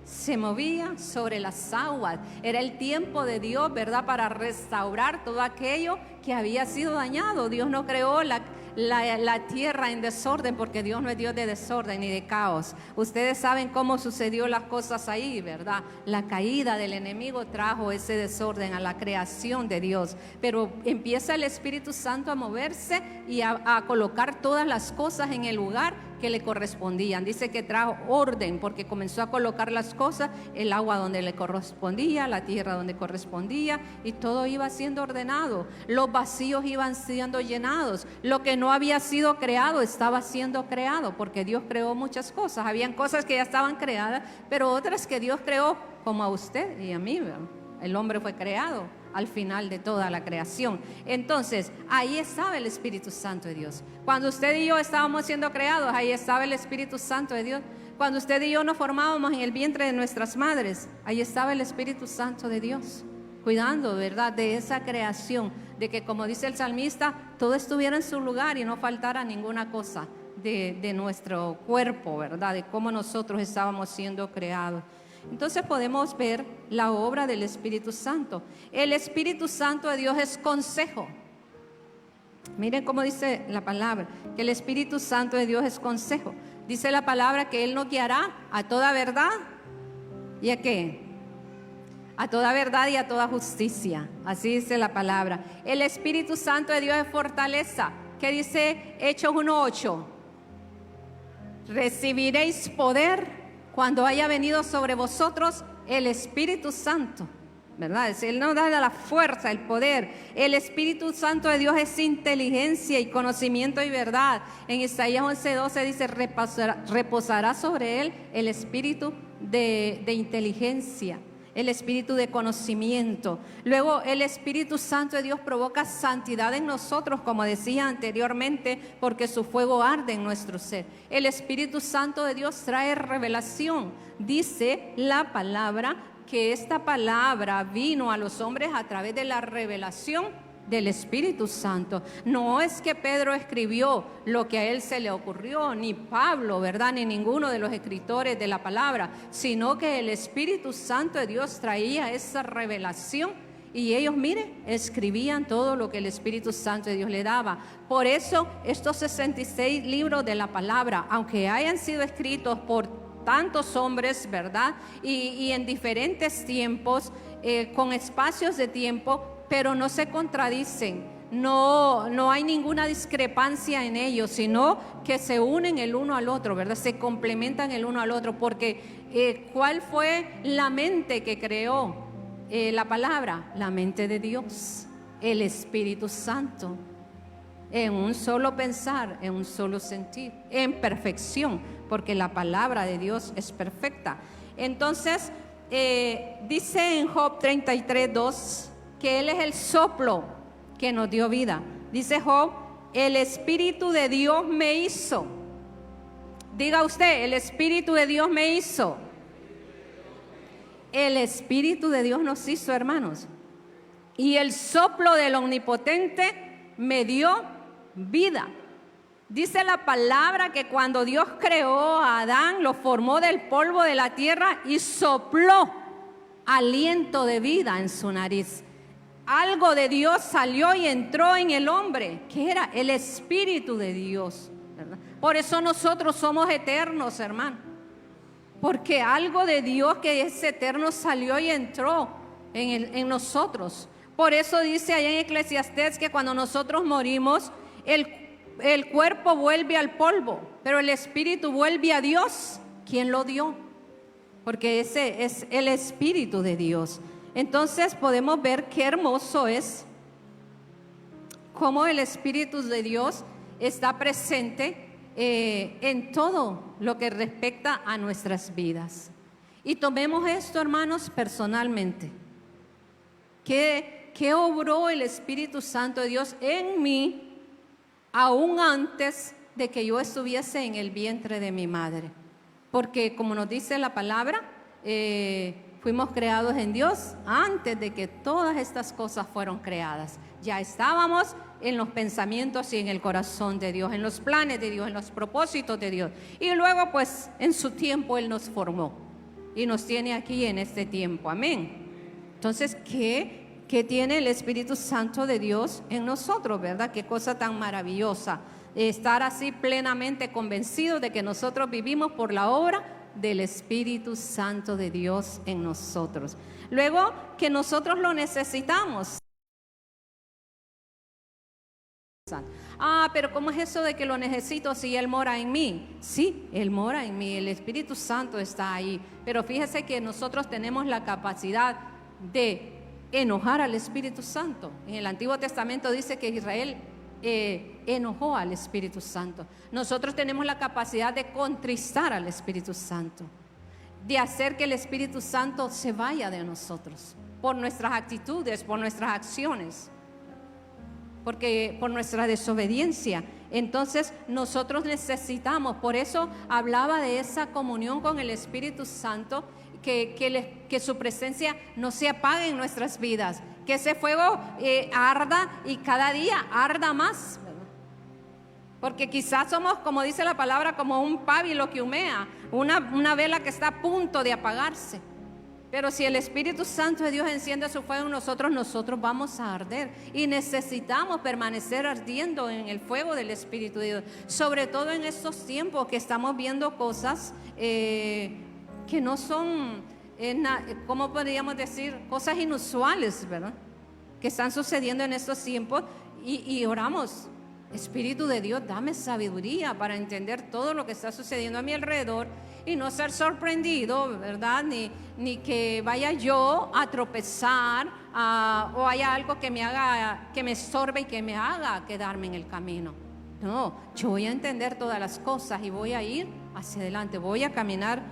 se movía sobre las aguas. Era el tiempo de Dios, ¿verdad? Para restaurar todo aquello que había sido dañado. Dios no creó la tierra en desorden, porque Dios no es Dios de desorden ni de caos. Ustedes saben cómo sucedió las cosas ahí, ¿verdad? La caída del enemigo trajo ese desorden a la creación de Dios. Pero empieza el Espíritu Santo a moverse y a colocar todas las cosas en el lugar que le correspondían. Dice que trajo orden, porque comenzó a colocar las cosas, el agua donde le correspondía, la tierra donde correspondía, y todo iba siendo ordenado. Los vacíos iban siendo llenados. Lo que no había sido creado estaba siendo creado, porque Dios creó muchas cosas. Habían cosas que ya estaban creadas, pero otras que Dios creó, como a usted y a mí, ¿verdad? El hombre fue creado al final de toda la creación. Entonces, ahí estaba el Espíritu Santo de Dios. Cuando usted y yo estábamos siendo creados, ahí estaba el Espíritu Santo de Dios. Cuando usted y yo nos formábamos en el vientre de nuestras madres, ahí estaba el Espíritu Santo de Dios, cuidando, ¿verdad?, de esa creación, de que, como dice el salmista, todo estuviera en su lugar y no faltara ninguna cosa de nuestro cuerpo, ¿verdad?, de cómo nosotros estábamos siendo creados. Entonces podemos ver la obra del Espíritu Santo. El Espíritu Santo de Dios es consejo. Miren cómo dice la palabra, que el Espíritu Santo de Dios es consejo. Dice la palabra que Él nos guiará a toda verdad. ¿Y a qué? A toda verdad y a toda justicia. Así dice la palabra. El Espíritu Santo de Dios es fortaleza. ¿Qué dice Hechos 1:8? Recibiréis poder cuando haya venido sobre vosotros el Espíritu Santo, ¿verdad? Él nos da la fuerza, el poder. El Espíritu Santo de Dios es inteligencia y conocimiento y verdad. En Isaías 11:12 dice, reposará sobre él el espíritu de inteligencia, el espíritu de conocimiento. Luego el Espíritu Santo de Dios provoca santidad en nosotros, como decía anteriormente, porque su fuego arde en nuestro ser. El Espíritu Santo de Dios trae revelación. Dice la palabra que esta palabra vino a los hombres a través de la revelación del Espíritu Santo. No es que Pedro escribió lo que a él se le ocurrió, ni Pablo, ¿verdad?, ni ninguno de los escritores de la palabra, sino que el Espíritu Santo de Dios traía esa revelación y ellos, mire, escribían todo lo que el Espíritu Santo de Dios le daba. Por eso estos 66 libros de la palabra, aunque hayan sido escritos por tantos hombres, ¿verdad?, y en diferentes tiempos, con espacios de tiempo, pero no se contradicen, no hay ninguna discrepancia en ellos, sino que se unen el uno al otro, ¿verdad? Se complementan el uno al otro, porque ¿cuál fue la mente que creó la palabra? La mente de Dios, el Espíritu Santo, en un solo pensar, en un solo sentir, en perfección, porque la palabra de Dios es perfecta. Entonces, dice en Job 33:2, que Él es el soplo que nos dio vida. Dice Job, el Espíritu de Dios me hizo. Diga usted, el Espíritu de Dios me hizo. El Espíritu de Dios nos hizo, hermanos. Y el soplo del Omnipotente me dio vida. Dice la palabra que cuando Dios creó a Adán, lo formó del polvo de la tierra y sopló aliento de vida en su nariz. Algo de Dios salió y entró en el hombre, que era el Espíritu de Dios. ¿verdad? Por eso nosotros somos eternos, hermano. Porque algo de Dios que es eterno salió y entró en nosotros. Por eso dice allá en Eclesiastés que cuando nosotros morimos, el cuerpo vuelve al polvo, pero el espíritu vuelve a Dios, quien lo dio. Porque ese es el Espíritu de Dios. Entonces podemos ver qué hermoso es cómo el Espíritu de Dios está presente en todo lo que respecta a nuestras vidas. Y tomemos esto, hermanos, personalmente. ¿Qué obró el Espíritu Santo de Dios en mí aún antes de que yo estuviese en el vientre de mi madre? Porque como nos dice la palabra, fuimos creados en Dios antes de que todas estas cosas fueron creadas. Ya estábamos en los pensamientos y en el corazón de Dios, en los planes de Dios, en los propósitos de Dios. Y luego pues en su tiempo Él nos formó y nos tiene aquí en este tiempo. Amén. Entonces, ¿qué tiene el Espíritu Santo de Dios en nosotros, verdad? Qué cosa tan maravillosa. Estar así plenamente convencidos de que nosotros vivimos por la obra del Espíritu Santo de Dios en nosotros. Luego, que nosotros lo necesitamos. Pero ¿cómo es eso de que lo necesito si Él mora en mí? Sí, Él mora en mí, el Espíritu Santo está ahí. Pero fíjese que nosotros tenemos la capacidad de enojar al Espíritu Santo. En el Antiguo Testamento dice que Israel enojó al Espíritu Santo. Nosotros tenemos la capacidad de contristar al Espíritu Santo, de hacer que el Espíritu Santo se vaya de nosotros por nuestras actitudes, por nuestras acciones, porque por nuestra desobediencia. Entonces nosotros necesitamos, por eso hablaba de esa comunión con el Espíritu Santo, que su presencia no se apague en nuestras vidas, que ese fuego arda y cada día arda más, ¿verdad? Porque quizás somos, como dice la palabra, como un pábilo que humea, una vela que está a punto de apagarse. Pero si el Espíritu Santo de Dios enciende su fuego en nosotros vamos a arder. Y necesitamos permanecer ardiendo en el fuego del Espíritu de Dios. Sobre todo en estos tiempos que estamos viendo cosas que no son, ¿cómo podríamos decir? Cosas inusuales, ¿verdad? Que están sucediendo en estos tiempos. Y oramos, Espíritu de Dios, dame sabiduría para entender todo lo que está sucediendo a mi alrededor y no ser sorprendido, ¿verdad? Ni que vaya yo a tropezar o haya algo que me haga, que me estorbe y que me haga quedarme en el camino. No, yo voy a entender todas las cosas y voy a ir hacia adelante, voy a caminar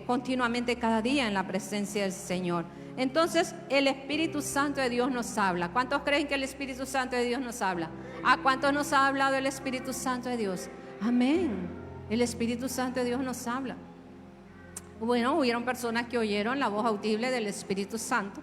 continuamente cada día en la presencia del Señor. Entonces el Espíritu Santo de Dios nos habla. ¿Cuántos creen que el Espíritu Santo de Dios nos habla? ¿A cuántos nos ha hablado el Espíritu Santo de Dios? Amén. El Espíritu Santo de Dios nos habla. Bueno, hubieron personas que oyeron la voz audible del Espíritu Santo.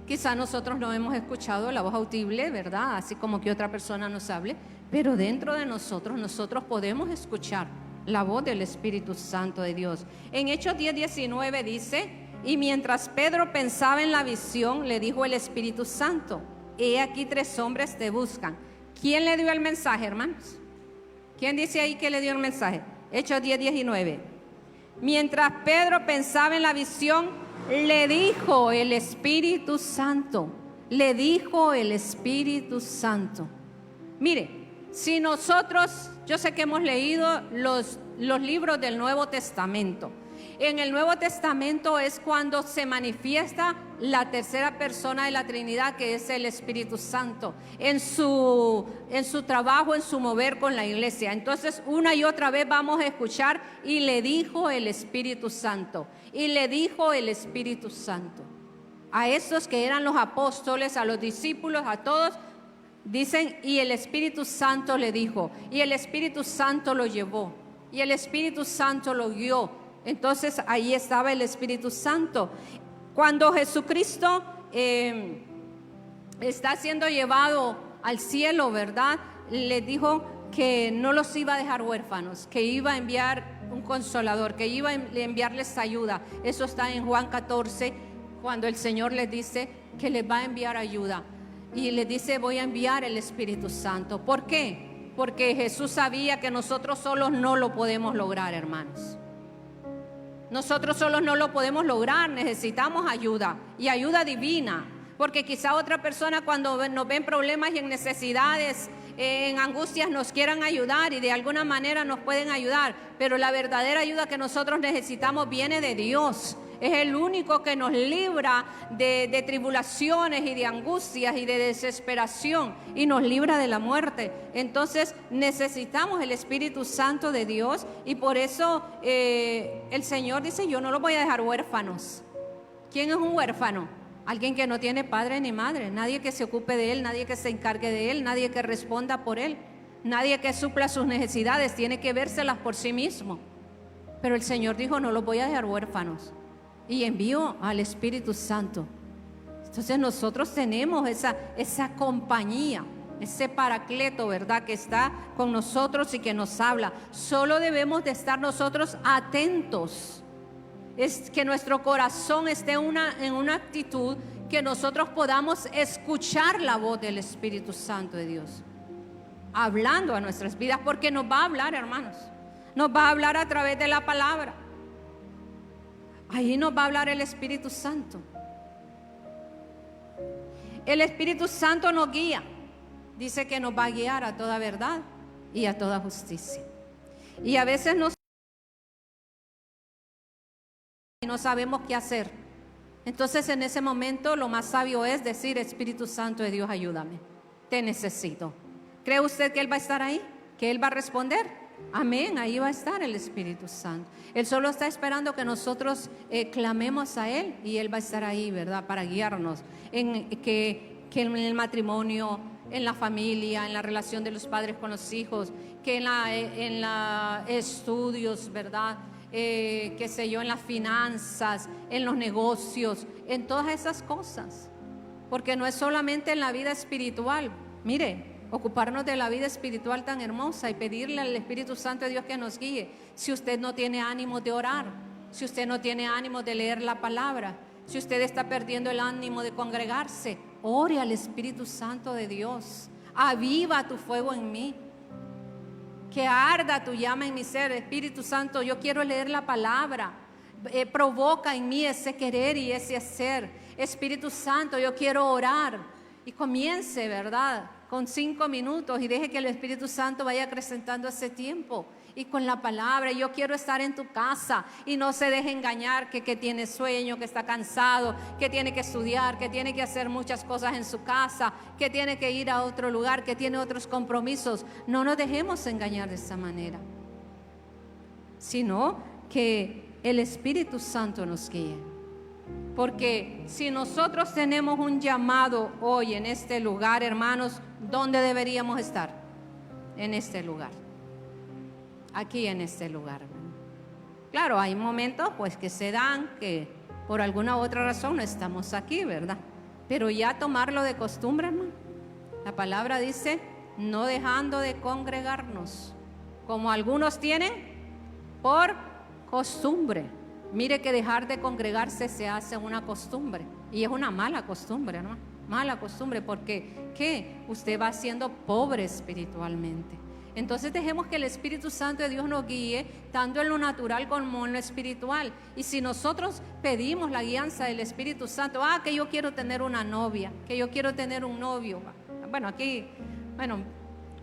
Quizá nosotros no hemos escuchado la voz audible, ¿verdad? Así como que otra persona nos hable. Pero dentro de nosotros podemos escuchar la voz del Espíritu Santo de Dios. En Hechos 10:19 dice: y mientras Pedro pensaba en la visión, le dijo el Espíritu Santo: he aquí 3 hombres te buscan. ¿Quién le dio el mensaje, hermanos? ¿Quién dice ahí que le dio el mensaje? Hechos 10:19. Mientras Pedro pensaba en la visión, le dijo el Espíritu Santo. Le dijo el Espíritu Santo. Mire, si nosotros, yo sé que hemos leído los libros del Nuevo Testamento. En el Nuevo Testamento es cuando se manifiesta la tercera persona de la Trinidad, que es el Espíritu Santo, en su trabajo, en su mover con la iglesia. Entonces una y otra vez vamos a escuchar: y le dijo el Espíritu Santo, y le dijo el Espíritu Santo. A esos que eran los apóstoles, a los discípulos, a todos, dicen: y el Espíritu Santo le dijo, y el Espíritu Santo lo llevó, y el Espíritu Santo lo guió. Entonces ahí estaba el Espíritu Santo. Cuando Jesucristo está siendo llevado al cielo, ¿verdad? Le dijo que no los iba a dejar huérfanos, que iba a enviar un consolador, que iba a enviarles ayuda. Eso está en Juan 14, cuando el Señor les dice que les va a enviar ayuda. Y les dice: voy a enviar el Espíritu Santo. ¿Por qué? Porque Jesús sabía que nosotros solos no lo podemos lograr, hermanos. Nosotros solos no lo podemos lograr, necesitamos ayuda, y ayuda divina. Porque quizá otra persona, cuando nos ven problemas y en necesidades, en angustias, nos quieran ayudar y de alguna manera nos pueden ayudar. Pero la verdadera ayuda que nosotros necesitamos viene de Dios. Es el único que nos libra de tribulaciones y de angustias y de desesperación, y nos libra de la muerte. Entonces necesitamos el Espíritu Santo de Dios, y por eso el Señor dice: yo no los voy a dejar huérfanos. ¿Quién es un huérfano? Alguien que no tiene padre ni madre, nadie que se ocupe de él, nadie que se encargue de él, nadie que responda por él, nadie que supla sus necesidades, tiene que vérselas por sí mismo. Pero el Señor dijo: no los voy a dejar huérfanos, y envió al Espíritu Santo. Entonces nosotros tenemos esa compañía, ese paracleto, ¿verdad?, que está con nosotros y que nos habla. Solo debemos de estar nosotros atentos. Es que nuestro corazón esté en una actitud que nosotros podamos escuchar la voz del Espíritu Santo de Dios hablando a nuestras vidas, porque nos va a hablar, hermanos. Nos va a hablar a través de la palabra. Ahí nos va a hablar el Espíritu Santo. El Espíritu Santo nos guía. Dice que nos va a guiar a toda verdad y a toda justicia. Y a veces no sabemos qué hacer. Entonces en ese momento lo más sabio es decir: Espíritu Santo de Dios, ayúdame, te necesito. ¿Cree usted que Él va a estar ahí? ¿Que Él va a responder? Amén, ahí va a estar el Espíritu Santo. Él solo está esperando que nosotros clamemos a Él, y Él va a estar ahí, ¿verdad?, para guiarnos que en el matrimonio, en la familia, en la relación de los padres con los hijos, que en la estudios, ¿verdad?, qué sé yo, en las finanzas, en los negocios, en todas esas cosas. Porque no es solamente en la vida espiritual. Mire, ocuparnos de la vida espiritual tan hermosa y pedirle al Espíritu Santo de Dios que nos guíe. Si usted no tiene ánimo de orar, si usted no tiene ánimo de leer la palabra, si usted está perdiendo el ánimo de congregarse, ore al Espíritu Santo de Dios. Aviva tu fuego en mí, que arda tu llama en mi ser. Espíritu Santo, yo quiero leer la palabra. Provoca en mí ese querer y ese hacer. Espíritu Santo, yo quiero orar. Y comience, ¿verdad?, con 5 minutos, y deje que el Espíritu Santo vaya acrecentando ese tiempo. Y con la palabra: yo quiero estar en tu casa. Y no se deje engañar que tiene sueño, que está cansado, que tiene que estudiar, que tiene que hacer muchas cosas en su casa, que tiene que ir a otro lugar, que tiene otros compromisos. No nos dejemos engañar de esa manera, sino que el Espíritu Santo nos guíe. Porque si nosotros tenemos un llamado hoy en este lugar, hermanos, ¿dónde deberíamos estar? En este lugar. Aquí en este lugar. Claro, hay momentos pues que se dan que por alguna u otra razón no estamos aquí, ¿verdad? Pero ya tomarlo de costumbre, hermano. La palabra dice: no dejando de congregarnos, como algunos tienen por costumbre. Mire que dejar de congregarse se hace una costumbre, y es una mala costumbre, hermano. Mala costumbre, porque ¿qué? Usted va siendo pobre espiritualmente. Entonces dejemos que el Espíritu Santo de Dios nos guíe, tanto en lo natural como en lo espiritual. Y si nosotros pedimos la guianza del Espíritu Santo: que yo quiero tener una novia, que yo quiero tener un novio.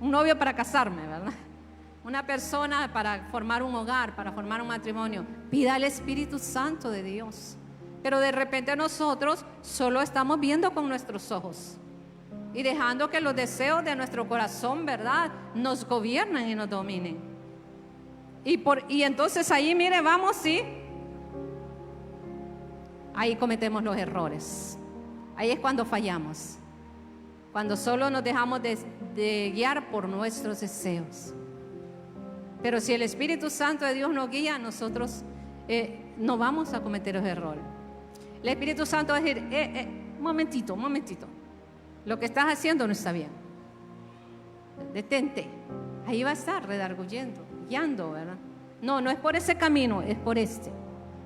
Un novio para casarme, ¿verdad? Una persona para formar un hogar, para formar un matrimonio. Pida al Espíritu Santo de Dios. Pero de repente nosotros solo estamos viendo con nuestros ojos y dejando que los deseos de nuestro corazón, ¿verdad?, nos gobiernen y nos dominen. Y entonces ahí, mire, vamos, sí, ahí cometemos los errores. Ahí es cuando fallamos, cuando solo nos dejamos de guiar por nuestros deseos. Pero si el Espíritu Santo de Dios nos guía, nosotros no vamos a cometer los errores. El Espíritu Santo va a decir: un momentito, lo que estás haciendo no está bien, detente. Ahí va a estar redarguyendo, guiando, ¿verdad? No es por ese camino, es por este.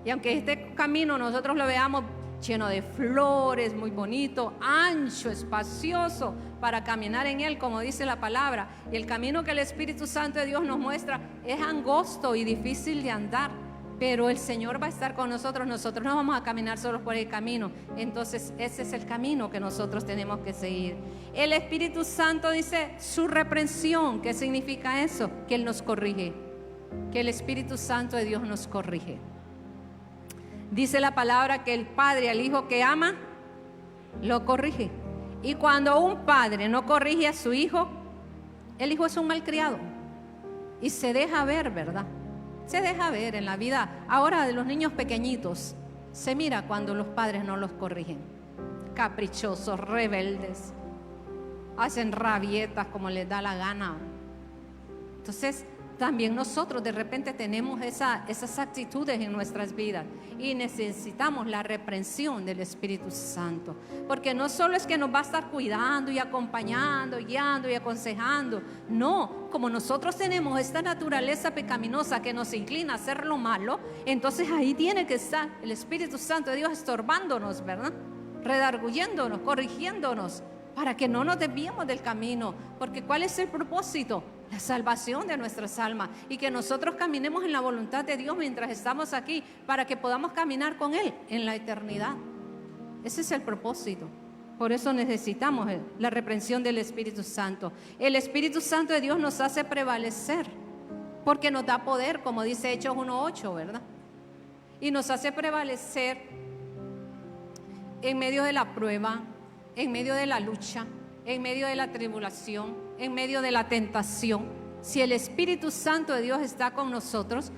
Y aunque este camino nosotros lo veamos lleno de flores, muy bonito, ancho, espacioso para caminar en él, como dice la palabra. Y el camino que el Espíritu Santo de Dios nos muestra es angosto y difícil de andar, pero el Señor va a estar con nosotros. Nosotros no vamos a caminar solos por el camino. Entonces ese es el camino que nosotros tenemos que seguir. El Espíritu Santo dice su reprensión. ¿Qué significa eso? Que Él nos corrige, que el Espíritu Santo de Dios nos corrige. Dice la palabra que el padre al hijo que ama lo corrige. Y cuando un padre no corrige a su hijo, el hijo es un malcriado y se deja ver, ¿verdad? Se deja ver en la vida ahora de los niños pequeñitos. Se mira cuando los padres no los corrigen. Caprichosos, rebeldes, hacen rabietas como les da la gana. Entonces también nosotros de repente tenemos esas actitudes en nuestras vidas y necesitamos la reprensión del Espíritu Santo, porque no solo es que nos va a estar cuidando y acompañando, guiando y aconsejando. No, como nosotros tenemos esta naturaleza pecaminosa que nos inclina a hacer lo malo, entonces ahí tiene que estar el Espíritu Santo de Dios estorbándonos, ¿verdad? Redarguyéndonos, corrigiéndonos, para que no nos desviemos del camino. Porque ¿cuál es el propósito? La salvación de nuestras almas, y que nosotros caminemos en la voluntad de Dios mientras estamos aquí, para que podamos caminar con Él en la eternidad. Ese es el propósito. Por eso necesitamos la reprensión del Espíritu Santo. El Espíritu Santo de Dios nos hace prevalecer, porque nos da poder, como dice Hechos 1:8, ¿verdad? Y nos hace prevalecer en medio de la prueba, en medio de la lucha, en medio de la tribulación, en medio de la tentación. Si el Espíritu Santo de Dios está con nosotros,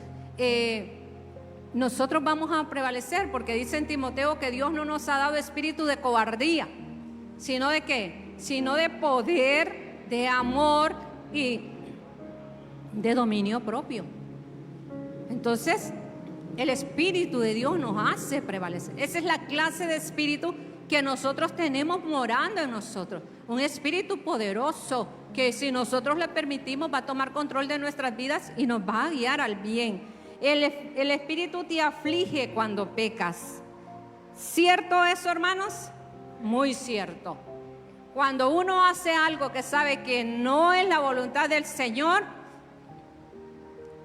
nosotros vamos a prevalecer, porque dice en Timoteo que Dios no nos ha dado espíritu de cobardía, sino de ¿qué? Sino de poder, de amor y de dominio propio. Entonces, el Espíritu de Dios nos hace prevalecer. Esa es la clase de espíritu que nosotros tenemos morando en nosotros. Un espíritu poderoso que, si nosotros le permitimos, va a tomar control de nuestras vidas y nos va a guiar al bien. El espíritu te aflige cuando pecas. ¿Cierto eso, hermanos? Muy cierto. Cuando uno hace algo que sabe que no es la voluntad del Señor,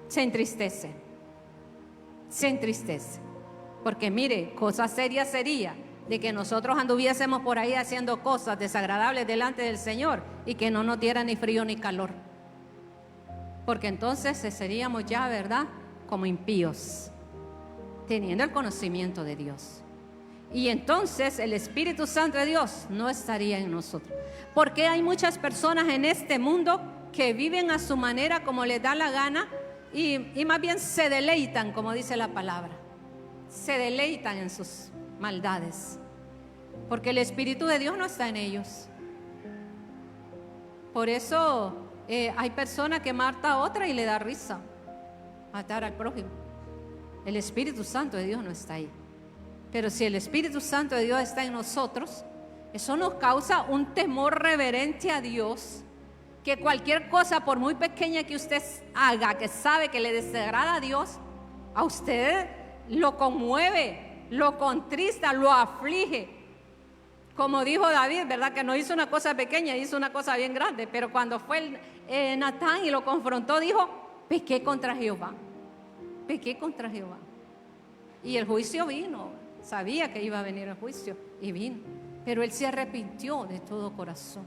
se entristece. Se entristece. Porque mire, cosa seria sería de que nosotros anduviésemos por ahí haciendo cosas desagradables delante del Señor y que no nos diera ni frío ni calor. Porque entonces seríamos ya, ¿verdad?, como impíos, teniendo el conocimiento de Dios. Y entonces el Espíritu Santo de Dios no estaría en nosotros. Porque hay muchas personas en este mundo que viven a su manera, como les da la gana, y más bien se deleitan, como dice la palabra. Se deleitan en sus maldades, porque el Espíritu de Dios no está en ellos. Por eso hay personas que mata a otra y le da risa matar al prójimo. El Espíritu Santo de Dios no está ahí. Pero si el Espíritu Santo de Dios está en nosotros, eso nos causa un temor reverente a Dios, que cualquier cosa, por muy pequeña que usted haga, que sabe que le desagrada a Dios, a usted lo conmueve, lo contrista, lo aflige. Como dijo David, ¿verdad? Que no hizo una cosa pequeña, hizo una cosa bien grande. Pero cuando fue Natán y lo confrontó, dijo: pequé contra Jehová. Pequé contra Jehová. Y el juicio vino. Sabía que iba a venir el juicio y vino. Pero él se arrepintió de todo corazón.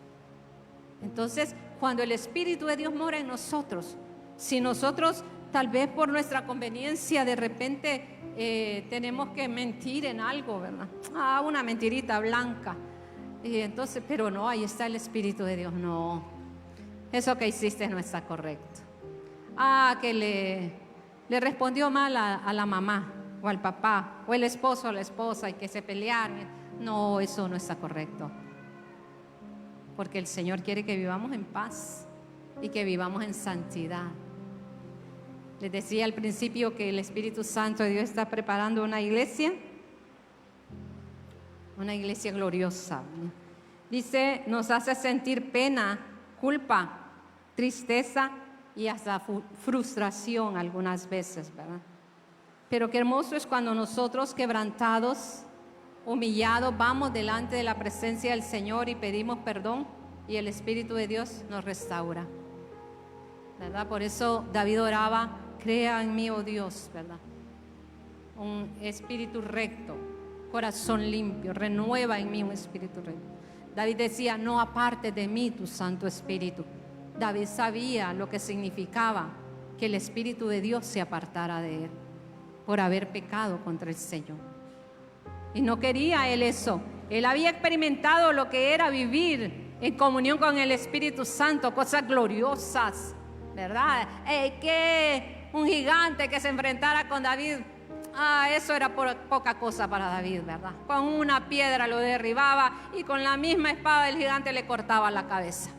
Entonces, cuando el Espíritu de Dios mora en nosotros, si nosotros tal vez por nuestra conveniencia de repente tenemos que mentir en algo, ¿verdad? Una mentirita blanca. Y entonces, pero no, ahí está el Espíritu de Dios. No, eso que hiciste no está correcto. Que le respondió mal a la mamá o al papá, o el esposo a la esposa, y que se pelearon. No, eso no está correcto. Porque el Señor quiere que vivamos en paz y que vivamos en santidad. Les decía al principio que el Espíritu Santo de Dios está preparando una iglesia gloriosa. Dice, nos hace sentir pena, culpa, tristeza y hasta frustración algunas veces, ¿verdad? Pero qué hermoso es cuando nosotros, quebrantados, humillados, vamos delante de la presencia del Señor y pedimos perdón y el Espíritu de Dios nos restaura, ¿verdad? Por eso David oraba, crea en mí, oh Dios, ¿verdad? Un espíritu recto, corazón limpio, renueva en mí un espíritu recto. David decía, no apartes de mí tu Santo Espíritu. David sabía lo que significaba que el Espíritu de Dios se apartara de él por haber pecado contra el Señor. Y no quería él eso. Él había experimentado lo que era vivir en comunión con el Espíritu Santo, cosas gloriosas, ¿verdad? Que un gigante que se enfrentara con David, eso era poca cosa para David, ¿verdad? Con una piedra lo derribaba y con la misma espada del gigante le cortaba la cabeza.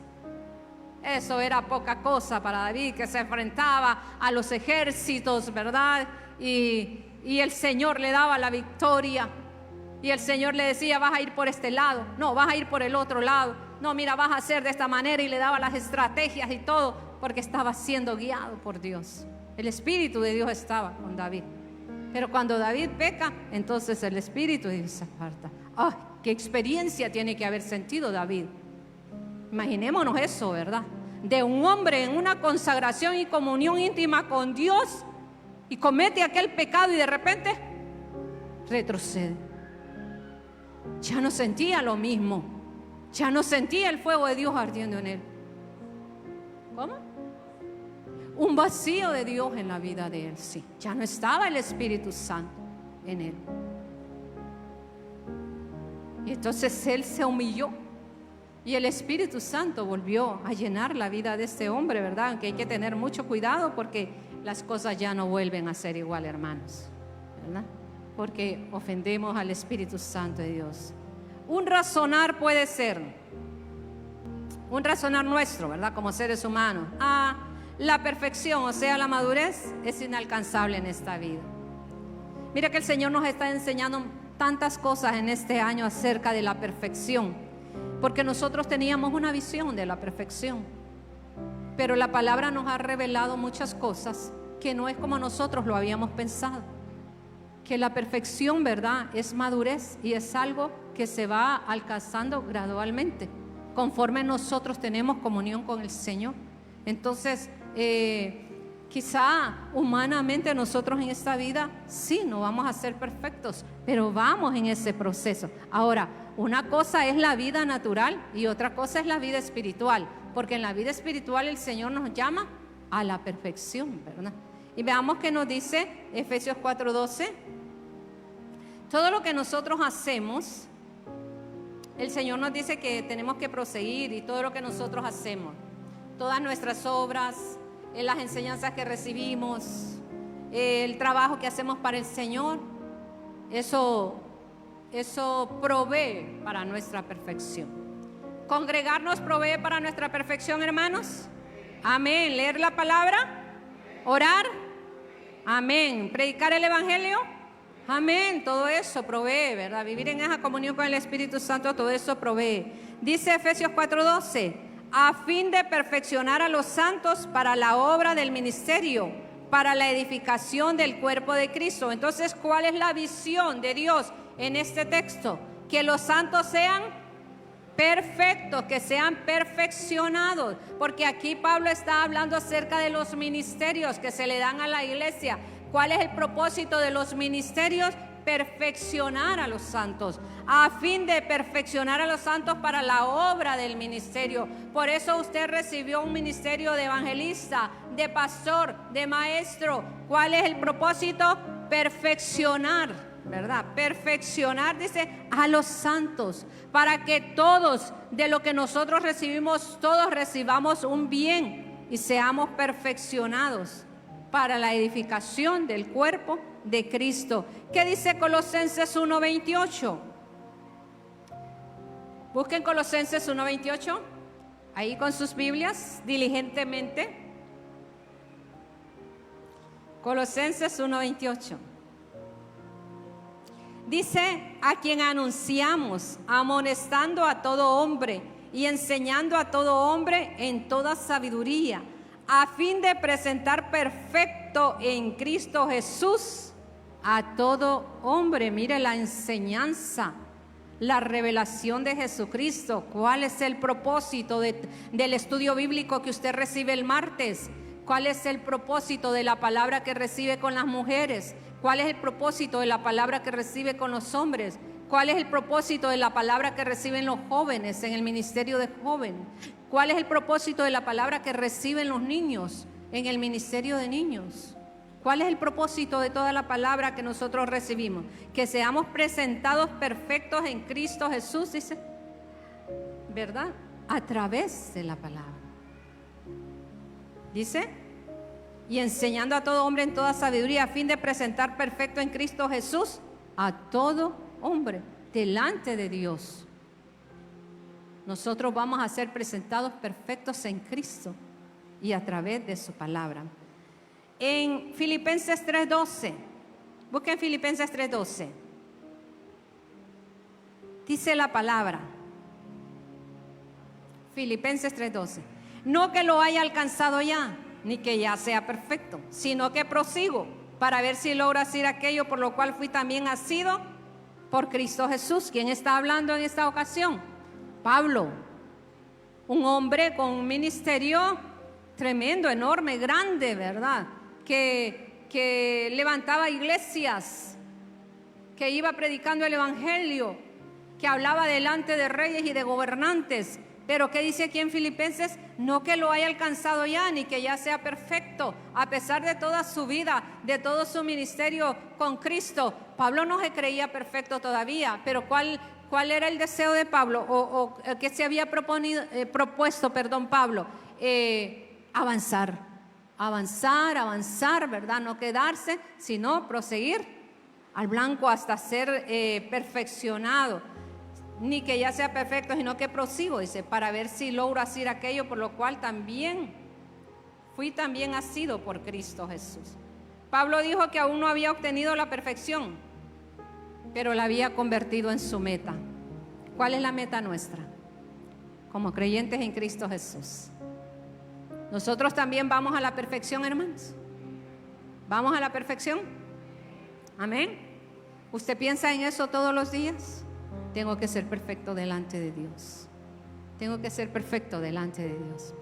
Eso era poca cosa para David, que se enfrentaba a los ejércitos, ¿verdad? Y el Señor le daba la victoria. Y el Señor le decía, vas a ir por este lado, no, vas a ir por el otro lado, no, mira, vas a hacer de esta manera, y le daba las estrategias y todo, porque estaba siendo guiado por Dios. El Espíritu de Dios estaba con David. Pero cuando David peca, entonces el Espíritu de Dios se aparta. ¡Ay, qué experiencia tiene que haber sentido David! Imaginémonos eso, ¿verdad? De un hombre en una consagración y comunión íntima con Dios y comete aquel pecado y de repente retrocede. Ya no sentía lo mismo, ya no sentía el fuego de Dios ardiendo en él. ¿Cómo? Un vacío de Dios en la vida de él, sí. Ya no estaba el Espíritu Santo en él. Y entonces él se humilló y el Espíritu Santo volvió a llenar la vida de este hombre, ¿verdad? Aunque hay que tener mucho cuidado porque las cosas ya no vuelven a ser igual, hermanos, ¿verdad? Porque ofendemos al Espíritu Santo de Dios. Un razonar puede ser, un razonar nuestro, ¿verdad? Como seres humanos. La perfección, o sea, la madurez, es inalcanzable en esta vida. Mira que el Señor nos está enseñando tantas cosas en este año acerca de la perfección, porque nosotros teníamos una visión de la perfección, pero la palabra nos ha revelado muchas cosas que no es como nosotros lo habíamos pensado. Que la perfección, ¿verdad?, es madurez y es algo que se va alcanzando gradualmente conforme nosotros tenemos comunión con el Señor. Entonces, quizá humanamente nosotros en esta vida sí no vamos a ser perfectos, pero vamos en ese proceso. Ahora, una cosa es la vida natural y otra cosa es la vida espiritual, porque en la vida espiritual el Señor nos llama a la perfección, ¿verdad? Y veamos que nos dice Efesios 4:12. Todo lo que nosotros hacemos, el Señor nos dice que tenemos que proseguir, y todo lo que nosotros hacemos, todas nuestras obras, las enseñanzas que recibimos, el trabajo que hacemos para el Señor, eso provee para nuestra perfección. Congregarnos provee para nuestra perfección, hermanos. Amén. Leer la palabra, orar, amén. Predicar el evangelio, amén. Todo eso provee, ¿verdad? Vivir en esa comunión con el Espíritu Santo, todo eso provee. Dice Efesios 4:12, a fin de perfeccionar a los santos para la obra del ministerio, para la edificación del cuerpo de Cristo. Entonces, ¿cuál es la visión de Dios en este texto? Que los santos sean perfectos, que sean perfeccionados, porque aquí Pablo está hablando acerca de los ministerios que se le dan a la iglesia. ¿Cuál es el propósito de los ministerios? Perfeccionar a los santos, a fin de perfeccionar a los santos para la obra del ministerio. Por eso usted recibió un ministerio de evangelista, de pastor, de maestro. ¿Cuál es el propósito? Perfeccionar, ¿verdad? Perfeccionar, dice, a los santos, para que todos, de lo que nosotros recibimos, todos recibamos un bien y seamos perfeccionados para la edificación del cuerpo de Cristo. ¿Qué dice Colosenses 1:28? Busquen Colosenses 1:28, ahí con sus Biblias, diligentemente. Colosenses 1:28. Dice, a quien anunciamos, amonestando a todo hombre y enseñando a todo hombre en toda sabiduría, a fin de presentar perfecto en Cristo Jesús a todo hombre. Mire la enseñanza, la revelación de Jesucristo. ¿Cuál es el propósito del estudio bíblico que usted recibe el martes? ¿Cuál es el propósito de la palabra que recibe con las mujeres? ¿Cuál es el propósito de la palabra que recibe con los hombres? ¿Cuál es el propósito de la palabra que reciben los jóvenes en el ministerio de joven? ¿Cuál es el propósito de la palabra que reciben los niños en el ministerio de niños? ¿Cuál es el propósito de toda la palabra que nosotros recibimos? Que seamos presentados perfectos en Cristo Jesús, dice, ¿verdad? A través de la palabra. Dice, y enseñando a todo hombre en toda sabiduría, a fin de presentar perfecto en Cristo Jesús a todo hombre delante de Dios. Nosotros vamos a ser presentados perfectos en Cristo y a través de su palabra. En Filipenses 3:12, busquen Filipenses 3:12. Dice la palabra, Filipenses 3:12, no que lo haya alcanzado ya, ni que ya sea perfecto, sino que prosigo para ver si logro hacer aquello por lo cual fui también asido por Cristo Jesús. ¿Quién está hablando en esta ocasión? Pablo, un hombre con un ministerio tremendo, enorme, grande, ¿verdad? Que levantaba iglesias, que iba predicando el evangelio, que hablaba delante de reyes y de gobernantes. Pero ¿qué dice aquí en Filipenses? No que lo haya alcanzado ya, ni que ya sea perfecto. A pesar de toda su vida, de todo su ministerio con Cristo, Pablo no se creía perfecto todavía. Pero ¿cuál era el deseo de Pablo? ¿O qué se había propuesto, Pablo? Avanzar, ¿verdad? No quedarse, sino proseguir al blanco hasta ser perfeccionado. Ni que ya sea perfecto, sino que prosigo, dice, para ver si logro hacer aquello por lo cual fui también asido por Cristo Jesús. Pablo dijo que aún no había obtenido la perfección, pero la había convertido en su meta. ¿Cuál es la meta nuestra? Como creyentes en Cristo Jesús. Nosotros también vamos a la perfección, hermanos. ¿Vamos a la perfección? Amén. ¿Usted piensa en eso todos los días? Tengo que ser perfecto delante de Dios. Tengo que ser perfecto delante de Dios.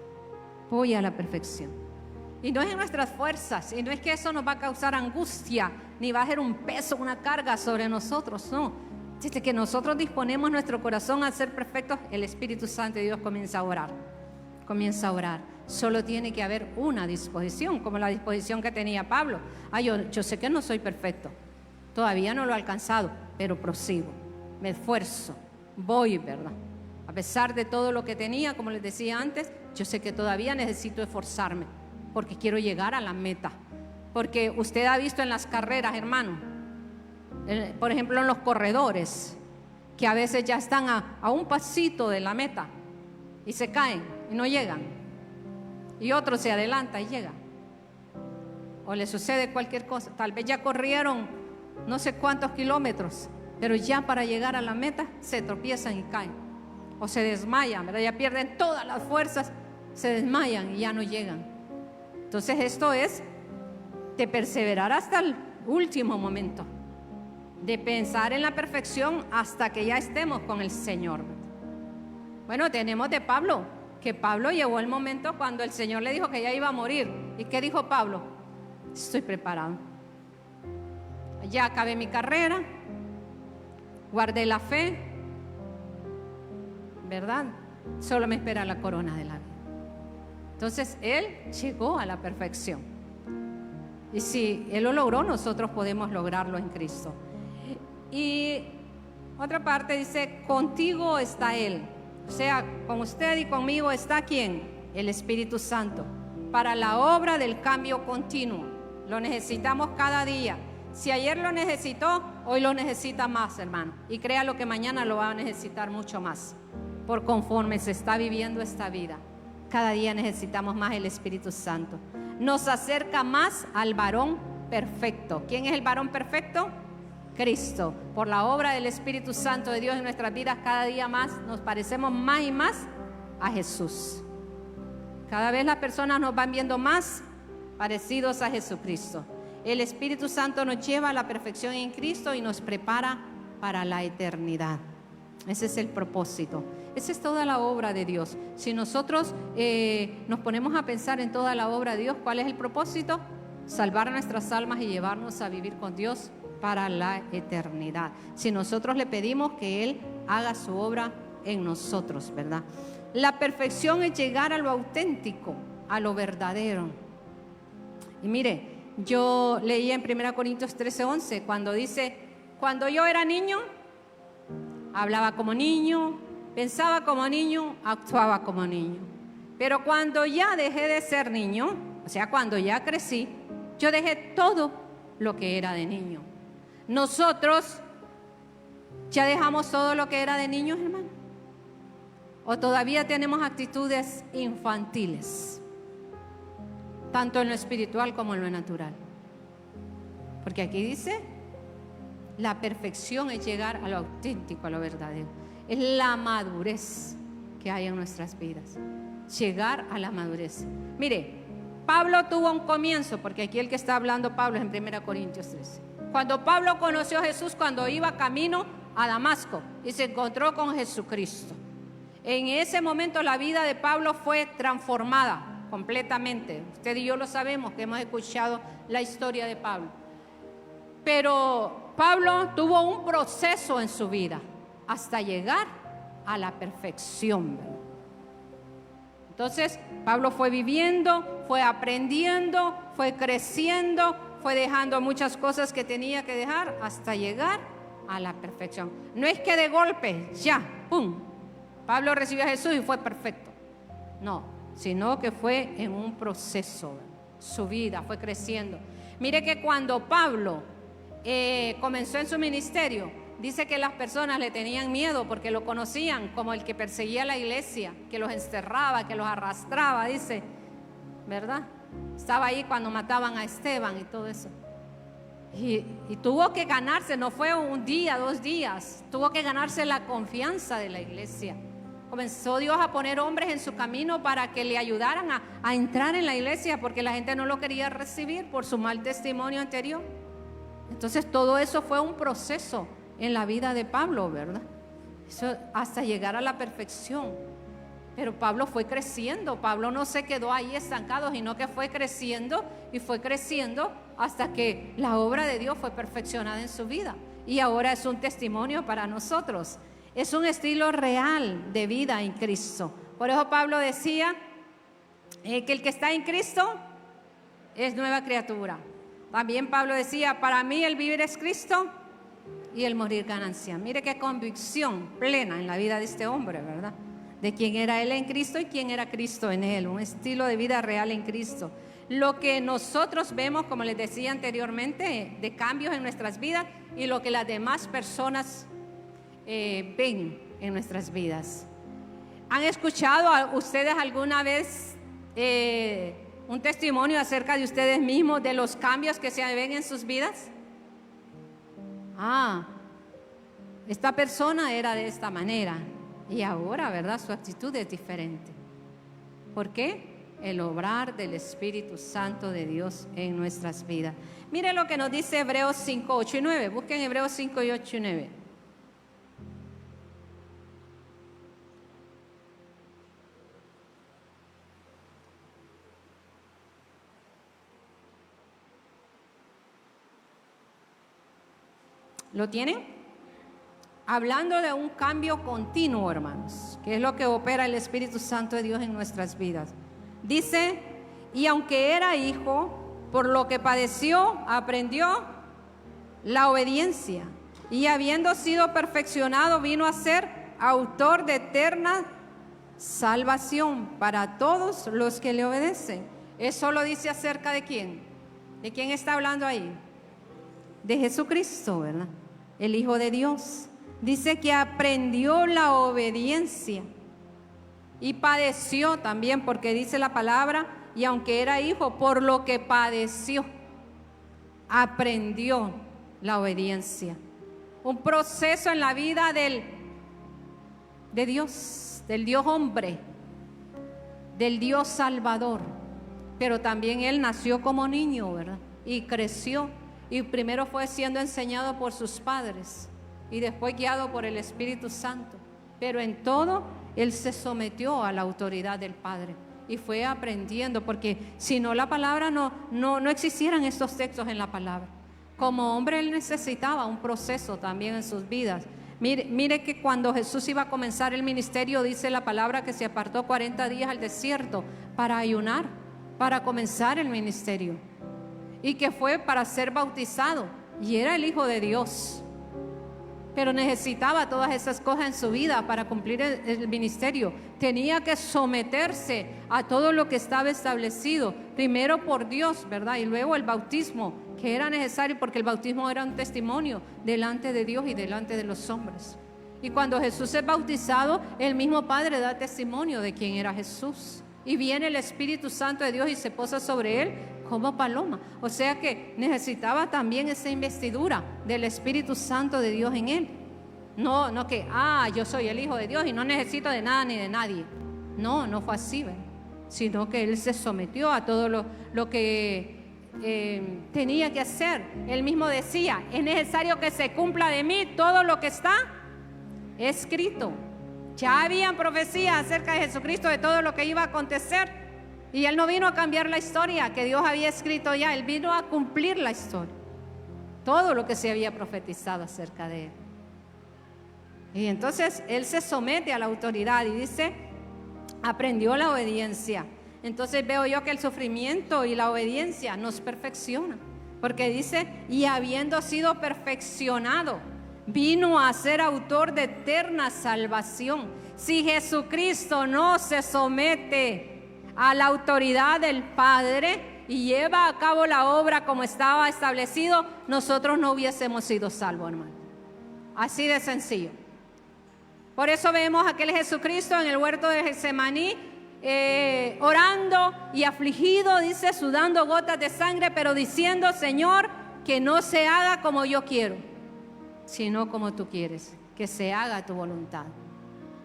Voy a la perfección. Y no es en nuestras fuerzas, y no es que eso nos va a causar angustia, ni va a ser un peso, una carga sobre nosotros, no. Desde que nosotros disponemos nuestro corazón a ser perfectos, el Espíritu Santo de Dios comienza a orar. Comienza a orar. Solo tiene que haber una disposición, como la disposición que tenía Pablo. Yo sé que no soy perfecto, todavía no lo he alcanzado, pero prosigo. Me esfuerzo, voy, ¿verdad? A pesar de todo lo que tenía, como les decía antes, yo sé que todavía necesito esforzarme, porque quiero llegar a la meta. Porque usted ha visto en las carreras, hermano, por ejemplo en los corredores, que a veces ya están a un pasito de la meta y se caen y no llegan. Y otro se adelanta y llega. O le sucede cualquier cosa, tal vez ya corrieron no sé cuántos kilómetros, pero ya para llegar a la meta se tropiezan y caen o se desmayan, ¿verdad? Ya pierden todas las fuerzas, se desmayan y ya no llegan. Entonces esto es de perseverar hasta el último momento, de pensar en la perfección hasta que ya estemos con el Señor. Bueno, tenemos de Pablo, que Pablo llegó el momento cuando el Señor le dijo que ya iba a morir. ¿Y qué dijo Pablo? Estoy preparado, ya acabé mi carrera, guardé la fe, ¿verdad? Solo me espera la corona de la vida. Entonces él llegó a la perfección. Y si él lo logró, nosotros podemos lograrlo en Cristo. Y otra parte dice, contigo está Él. O sea, con usted y conmigo está ¿quién? El Espíritu Santo. Para la obra del cambio continuo. Lo necesitamos cada día. Si ayer lo necesitó, hoy lo necesita más, hermano. Y créalo que mañana lo va a necesitar mucho más. Por conforme se está viviendo esta vida, cada día necesitamos más el Espíritu Santo. Nos acerca más al varón perfecto. ¿Quién es el varón perfecto? Cristo. Por la obra del Espíritu Santo de Dios en nuestras vidas, cada día más nos parecemos más y más a Jesús. Cada vez las personas nos van viendo más parecidos a Jesucristo. El Espíritu Santo nos lleva a la perfección en Cristo y nos prepara para la eternidad. Ese es el propósito. Esa es toda la obra de Dios. Si nosotros nos ponemos a pensar en toda la obra de Dios, ¿cuál es el propósito? Salvar nuestras almas y llevarnos a vivir con Dios para la eternidad. Si nosotros le pedimos que Él haga su obra en nosotros, ¿verdad? La perfección es llegar a lo auténtico, a lo verdadero. Y mire, yo leía en 1 Corintios 13:11, cuando dice, cuando yo era niño, hablaba como niño, pensaba como niño, actuaba como niño. Pero cuando ya dejé de ser niño, o sea, cuando ya crecí, yo dejé todo lo que era de niño. Nosotros ya dejamos todo lo que era de niños, hermano. O todavía tenemos actitudes infantiles, tanto en lo espiritual como en lo natural. Porque aquí dice, la perfección es llegar a lo auténtico, a lo verdadero. Es la madurez que hay en nuestras vidas. Llegar a la madurez. Mire, Pablo tuvo un comienzo, porque aquí el que está hablando Pablo es en 1 Corintios 13. Cuando Pablo conoció a Jesús, cuando iba camino a Damasco y se encontró con Jesucristo. En ese momento la vida de Pablo fue transformada completamente. Usted y yo lo sabemos, que hemos escuchado la historia de Pablo. Pero Pablo tuvo un proceso en su vida hasta llegar a la perfección. Entonces, Pablo fue viviendo, fue aprendiendo, fue creciendo, fue dejando muchas cosas que tenía que dejar hasta llegar a la perfección. No es que de golpe, ya, ¡pum!, Pablo recibió a Jesús y fue perfecto. No, sino que fue en un proceso. Su vida fue creciendo. Mire que cuando Pablo comenzó en su ministerio, dice que las personas le tenían miedo porque lo conocían como el que perseguía a la iglesia, que los encerraba, que los arrastraba, dice, ¿verdad? Estaba ahí cuando mataban a Esteban y todo eso. Y tuvo que ganarse, no fue un día, 2 días, tuvo que ganarse la confianza de la iglesia. Comenzó Dios a poner hombres en su camino para que le ayudaran a entrar en la iglesia, porque la gente no lo quería recibir por su mal testimonio anterior. Entonces todo eso fue un proceso en la vida de Pablo, ¿verdad? Eso hasta llegar a la perfección. Pero Pablo fue creciendo. Pablo no se quedó ahí estancado, sino que fue creciendo y fue creciendo hasta que la obra de Dios fue perfeccionada en su vida. Y ahora es un testimonio para nosotros. Es un estilo real de vida en Cristo. Por eso Pablo decía que el que está en Cristo es nueva criatura. También Pablo decía, para mí el vivir es Cristo y el morir ganancia. Mire qué convicción plena en la vida de este hombre, ¿verdad? De quién era él en Cristo y quién era Cristo en él. Un estilo de vida real en Cristo. Lo que nosotros vemos, como les decía anteriormente, de cambios en nuestras vidas y lo que las demás personas ven en nuestras vidas. ¿Han escuchado ustedes alguna vez un testimonio acerca de ustedes mismos, de los cambios que se ven en sus vidas? Esta persona era de esta manera y ahora, ¿verdad?, su actitud es diferente. ¿Por qué? El obrar del Espíritu Santo de Dios en nuestras vidas. Mire lo que nos dice Hebreos 5, 8 y 9. Busquen Hebreos 5, 8 y 9. ¿Lo tienen? Hablando de un cambio continuo, hermanos, que es lo que opera el Espíritu Santo de Dios en nuestras vidas. Dice, y aunque era hijo, por lo que padeció, aprendió la obediencia. Y habiendo sido perfeccionado, vino a ser autor de eterna salvación para todos los que le obedecen. Eso lo dice acerca de quién. ¿De quién está hablando ahí? De Jesucristo, ¿verdad? El Hijo de Dios. Dice que aprendió la obediencia y padeció también, porque dice la palabra, y aunque era hijo, por lo que padeció, aprendió la obediencia. Un proceso en la vida de Dios, del Dios hombre, del Dios salvador. Pero también él nació como niño, ¿verdad? y creció. Y primero fue siendo enseñado por sus padres y después guiado por el Espíritu Santo. Pero en todo, él se sometió a la autoridad del Padre y fue aprendiendo, porque si no, la palabra no existieran estos textos en la palabra. Como hombre, él necesitaba un proceso también en sus vidas. Mire que cuando Jesús iba a comenzar el ministerio, dice la palabra que se apartó 40 días al desierto para ayunar, para comenzar el ministerio, y que fue para ser bautizado, y era el Hijo de Dios. Pero necesitaba todas esas cosas en su vida para cumplir el ministerio. Tenía que someterse a todo lo que estaba establecido, primero por Dios, ¿verdad? Y luego el bautismo, que era necesario, porque el bautismo era un testimonio delante de Dios y delante de los hombres. Y cuando Jesús es bautizado, el mismo Padre da testimonio de quién era Jesús. Y viene el Espíritu Santo de Dios y se posa sobre él como paloma. O sea que necesitaba también esa investidura del Espíritu Santo de Dios en él. No que, yo soy el Hijo de Dios y no necesito de nada ni de nadie. No fue así, ¿verdad? Sino que él se sometió a todo lo que tenía que hacer. Él mismo decía, es necesario que se cumpla de mí todo lo que está escrito. Ya habían profecías acerca de Jesucristo, de todo lo que iba a acontecer. Y él no vino a cambiar la historia que Dios había escrito ya. Él vino a cumplir la historia. Todo lo que se había profetizado acerca de él. Y entonces él se somete a la autoridad y dice, aprendió la obediencia. Entonces veo yo que el sufrimiento y la obediencia nos perfecciona. Porque dice, y habiendo sido perfeccionado, vino a ser autor de eterna salvación. Si Jesucristo no se somete a la autoridad del Padre y lleva a cabo la obra como estaba establecido, nosotros no hubiésemos sido salvos, hermano. Así de sencillo. Por eso vemos a aquel Jesucristo en el huerto de Getsemaní, orando y afligido, dice, sudando gotas de sangre, pero diciendo, Señor, que no se haga como yo quiero, sino como tú quieres, que se haga tu voluntad.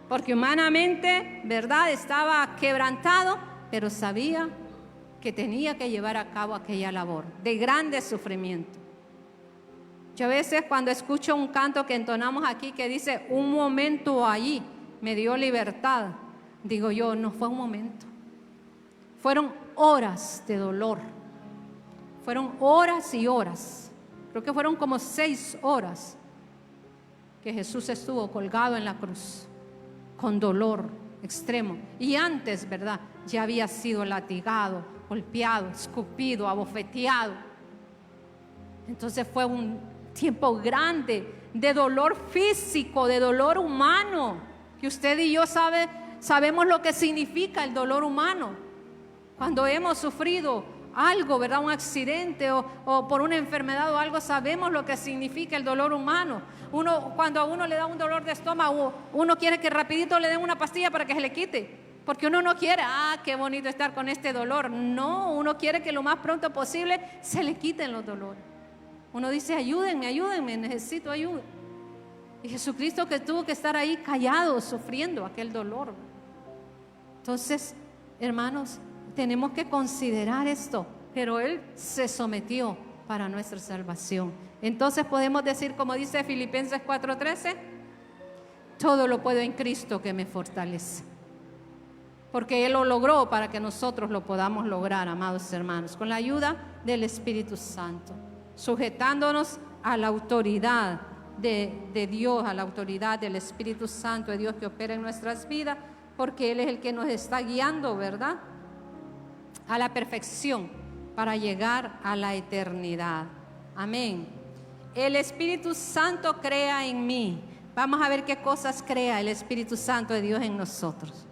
Porque humanamente, ¿verdad?, estaba quebrantado, pero sabía que tenía que llevar a cabo aquella labor de grande sufrimiento. Yo a veces cuando escucho un canto que entonamos aquí que dice, un momento allí me dio libertad, digo yo, no fue un momento. Fueron horas de dolor. Fueron horas y horas. Creo que fueron como 6 horas que Jesús estuvo colgado en la cruz, con dolor extremo. Y antes, ¿verdad?, ya había sido latigado, golpeado, escupido, abofeteado. Entonces fue un tiempo grande de dolor físico, de dolor humano, que usted y yo sabemos lo que significa el dolor humano. Cuando hemos sufrido algo, ¿verdad?, un accidente o por una enfermedad o algo, sabemos lo que significa el dolor humano. Cuando a uno le da un dolor de estómago, uno quiere que rapidito le den una pastilla para que se le quite, porque uno no quiere, qué bonito estar con este dolor. No, uno quiere que lo más pronto posible se le quiten los dolores. Uno dice, ayúdenme, necesito ayuda. Y Jesucristo, que tuvo que estar ahí callado, sufriendo aquel dolor. Entonces, hermanos, tenemos que considerar esto, pero Él se sometió para nuestra salvación. Entonces podemos decir, como dice Filipenses 4:13, todo lo puedo en Cristo que me fortalece. Porque Él lo logró para que nosotros lo podamos lograr, amados hermanos, con la ayuda del Espíritu Santo, sujetándonos a la autoridad de Dios, a la autoridad del Espíritu Santo de Dios que opera en nuestras vidas, porque Él es el que nos está guiando, ¿verdad?, a la perfección para llegar a la eternidad. Amén. El Espíritu Santo crea en mí. Vamos a ver qué cosas crea el Espíritu Santo de Dios en nosotros.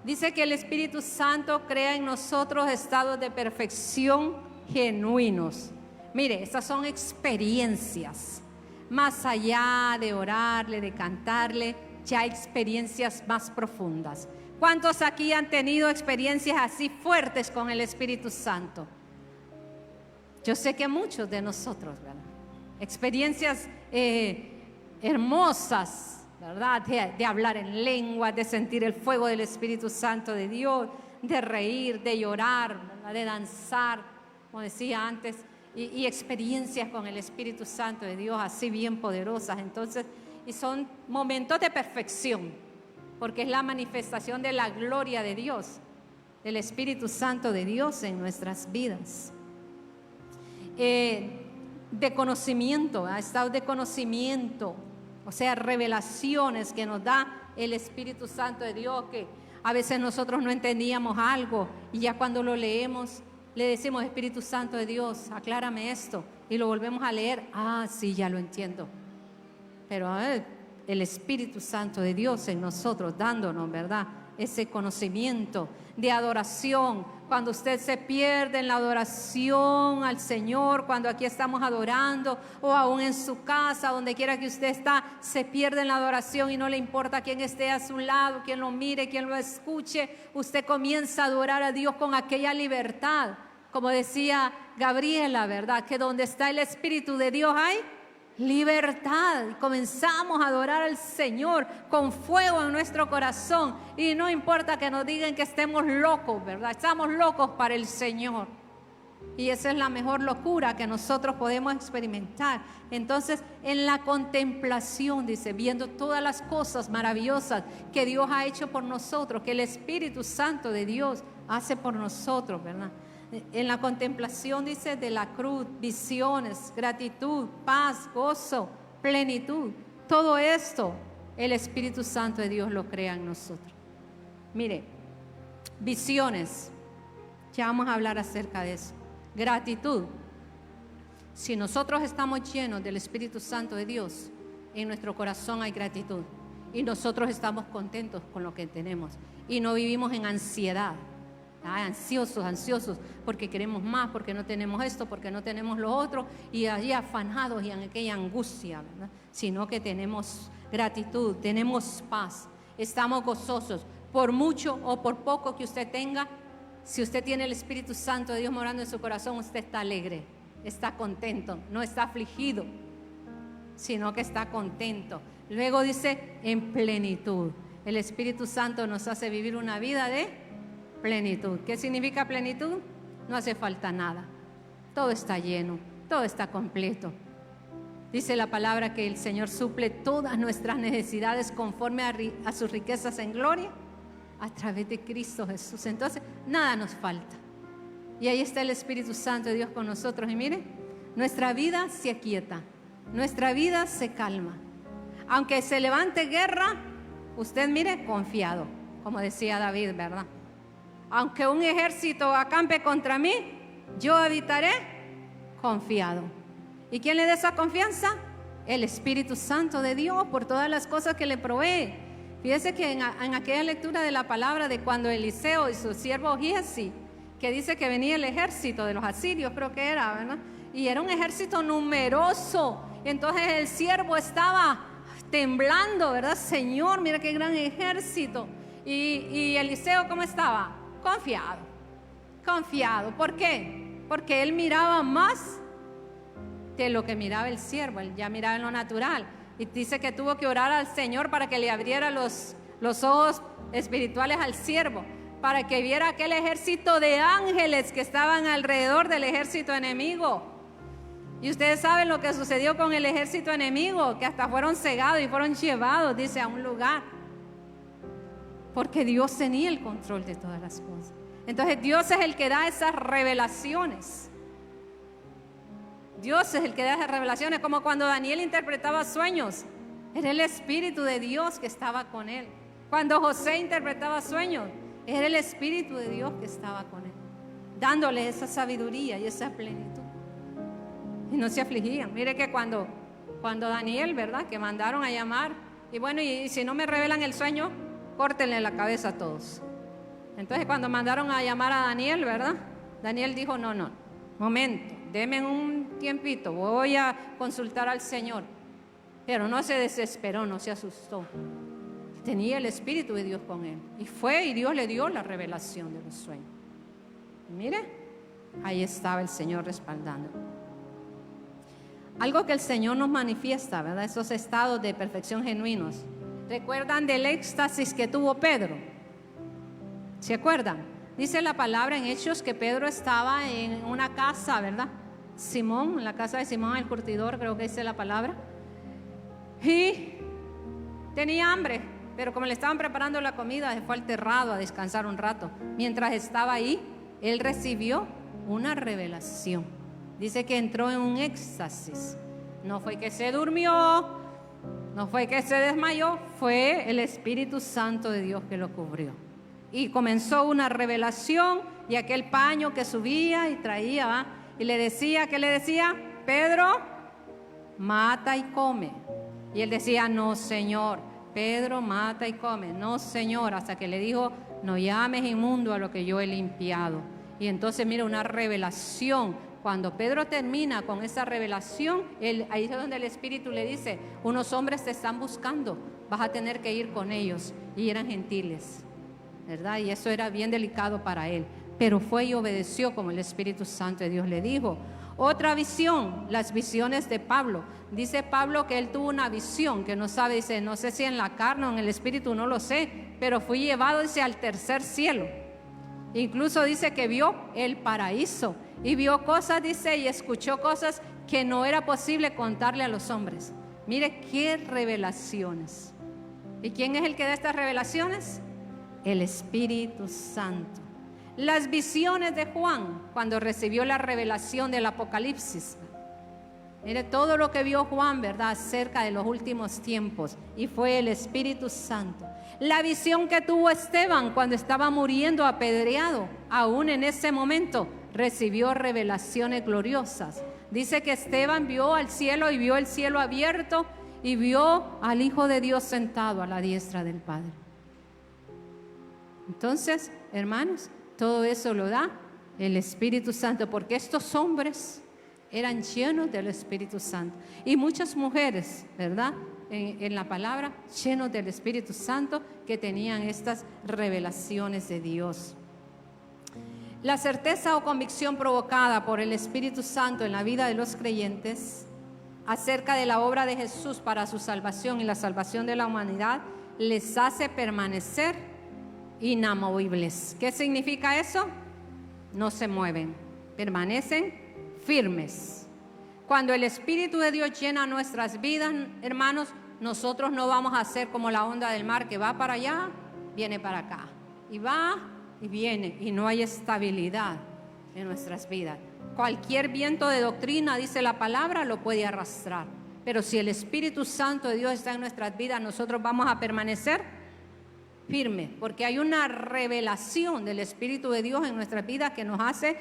Dice que el Espíritu Santo crea en nosotros estados de perfección genuinos. Mire, estas son experiencias. Más allá de orarle, de cantarle, ya experiencias más profundas. ¿Cuántos aquí han tenido experiencias así fuertes con el Espíritu Santo? Yo sé que muchos de nosotros, ¿verdad? Experiencias hermosas, ¿verdad? De hablar en lengua, de sentir el fuego del Espíritu Santo de Dios, de reír, de llorar, ¿verdad?, de danzar, como decía antes. y experiencias con el Espíritu Santo de Dios así bien poderosas. Entonces, y son momentos de perfección, porque es la manifestación de la gloria de Dios, del Espíritu Santo de Dios en nuestras vidas. De conocimiento, estados de conocimiento, o sea, revelaciones que nos da el Espíritu Santo de Dios, que a veces nosotros no entendíamos algo y ya cuando lo leemos le decimos: Espíritu Santo de Dios, aclárame esto, y lo volvemos a leer. Sí, ya lo entiendo. Pero el Espíritu Santo de Dios en nosotros dándonos, ¿verdad?, ese conocimiento de adoración. Cuando usted se pierde en la adoración al Señor, cuando aquí estamos adorando, o aún en su casa, donde quiera que usted está, se pierde en la adoración y no le importa quién esté a su lado, quién lo mire, quién lo escuche. Usted comienza a adorar a Dios con aquella libertad, como decía Gabriela, ¿verdad?, que donde está el Espíritu de Dios hay libertad. Y comenzamos a adorar al Señor con fuego en nuestro corazón, y no importa que nos digan que estemos locos, ¿verdad? Estamos locos para el Señor, y esa es la mejor locura que nosotros podemos experimentar. Entonces, en la contemplación, dice, viendo todas las cosas maravillosas que Dios ha hecho por nosotros, que el Espíritu Santo de Dios hace por nosotros, ¿verdad? En la contemplación, dice, de la cruz, visiones, gratitud, paz, gozo, plenitud. Todo esto el Espíritu Santo de Dios lo crea en nosotros. Mire, visiones, ya vamos a hablar acerca de eso. Gratitud. Si nosotros estamos llenos del Espíritu Santo de Dios, en nuestro corazón hay gratitud, y nosotros estamos contentos con lo que tenemos y no vivimos en ansiedad. Ansiosos, porque queremos más, porque no tenemos esto, porque no tenemos lo otro, y allí afanados y en aquella angustia, ¿verdad? Sino que tenemos gratitud, tenemos paz, estamos gozosos. Por mucho o por poco que usted tenga, si usted tiene el Espíritu Santo de Dios morando en su corazón, usted está alegre, está contento, no está afligido, sino que está contento. Luego dice, en plenitud. El Espíritu Santo nos hace vivir una vida de plenitud. ¿Qué significa plenitud? No hace falta nada. Todo está lleno, todo está completo. Dice la palabra que el Señor suple todas nuestras necesidades conforme a sus riquezas en gloria a través de Cristo Jesús. Entonces, nada nos falta. Y ahí está el Espíritu Santo de Dios con nosotros. Y mire, nuestra vida se aquieta, nuestra vida se calma. Aunque se levante guerra, usted mire, confiado, como decía David, ¿verdad? Aunque un ejército acampe contra mí, yo habitaré confiado. ¿Y quién le da esa confianza? El Espíritu Santo de Dios, por todas las cosas que le provee. Fíjese que en aquella lectura de la palabra de cuando Eliseo y su siervo Giesi, que dice que venía el ejército de los asirios, creo que era, ¿verdad? Y era un ejército numeroso. Entonces el siervo estaba temblando, ¿verdad? Señor, mira qué gran ejército. Y Eliseo, ¿cómo estaba? Confiado. ¿Por qué? Porque él miraba más de lo que miraba el siervo. Él ya miraba en lo natural, y dice que tuvo que orar al Señor para que le abriera los ojos espirituales al siervo, para que viera aquel ejército de ángeles que estaban alrededor del ejército enemigo. Y ustedes saben lo que sucedió con el ejército enemigo, que hasta fueron cegados y fueron llevados, dice, a un lugar, porque Dios tenía el control de todas las cosas. Entonces Dios es el que da esas revelaciones. Dios es el que da esas revelaciones, como cuando Daniel interpretaba sueños. Era el Espíritu de Dios que estaba con él. Cuando José interpretaba sueños, era el Espíritu de Dios que estaba con él, dándole esa sabiduría y esa plenitud. Y no se afligían. Mire que cuando Daniel, ¿verdad?, que mandaron a llamar, y bueno, y si no me revelan el sueño, córtenle la cabeza a todos. Entonces cuando mandaron a llamar a Daniel, ¿verdad?, Daniel dijo, no, momento, denme un tiempito, voy a consultar al Señor. Pero no se desesperó, no se asustó. Tenía el Espíritu de Dios con él, y fue, y Dios le dio la revelación de los sueños. Y mire, ahí estaba el Señor respaldando. Algo que el Señor nos manifiesta, ¿verdad?, esos estados de perfección genuinos. ¿Recuerdan del éxtasis que tuvo Pedro? ¿Se acuerdan? Dice la palabra en Hechos que Pedro estaba en una casa, ¿verdad?, Simón, en la casa de Simón el curtidor, creo que dice la palabra. Y tenía hambre, pero como le estaban preparando la comida, se fue al terrado a descansar un rato. Mientras estaba ahí, él recibió una revelación. Dice que entró en un éxtasis. No fue que se durmió, no fue que se desmayó, fue el Espíritu Santo de Dios que lo cubrió. Y comenzó una revelación, y aquel paño que subía y traía, ¿va? Y le decía, ¿qué le decía? Pedro, mata y come. Y él decía, no, Señor. Pedro, mata y come. No, Señor. Hasta que le dijo, no llames inmundo a lo que yo he limpiado. Y entonces, mira, una revelación. Cuando Pedro termina con esa revelación, ahí es donde el Espíritu le dice, unos hombres te están buscando, vas a tener que ir con ellos. Y eran gentiles, ¿verdad? Y eso era bien delicado para él. Pero fue y obedeció como el Espíritu Santo de Dios le dijo. Otra visión, las visiones de Pablo. Dice Pablo que él tuvo una visión que no sabe, dice, no sé si en la carne o en el Espíritu, no lo sé, pero fui llevado, dice, al tercer cielo. Incluso dice que vio el paraíso y vio cosas, dice, y escuchó cosas que no era posible contarle a los hombres. Mire qué revelaciones. ¿Y quién es el que da estas revelaciones? El Espíritu Santo. Las visiones de Juan cuando recibió la revelación del Apocalipsis. Mire todo lo que vio Juan, ¿verdad? Acerca de los últimos tiempos. Y fue el Espíritu Santo. La visión que tuvo Esteban cuando estaba muriendo apedreado, aún en ese momento recibió revelaciones gloriosas. Dice que Esteban vio al cielo y vio el cielo abierto y vio al Hijo de Dios sentado a la diestra del Padre. Entonces, hermanos, todo eso lo da el Espíritu Santo, porque estos hombres eran llenos del Espíritu Santo. Y muchas mujeres, ¿verdad? En la palabra, llenos del Espíritu Santo, que tenían estas revelaciones de Dios. La certeza o convicción provocada por el Espíritu Santo en la vida de los creyentes acerca de la obra de Jesús para su salvación y la salvación de la humanidad les hace permanecer inamovibles. ¿Qué significa eso? No se mueven, permanecen firmes. Cuando el Espíritu de Dios llena nuestras vidas, hermanos, nosotros no vamos a ser como la onda del mar que va para allá, viene para acá, y va y viene, y no hay estabilidad en nuestras vidas. Cualquier viento de doctrina, dice la palabra, lo puede arrastrar. Pero si el Espíritu Santo de Dios está en nuestras vidas, nosotros vamos a permanecer firme, porque hay una revelación del Espíritu de Dios en nuestras vidas que nos hace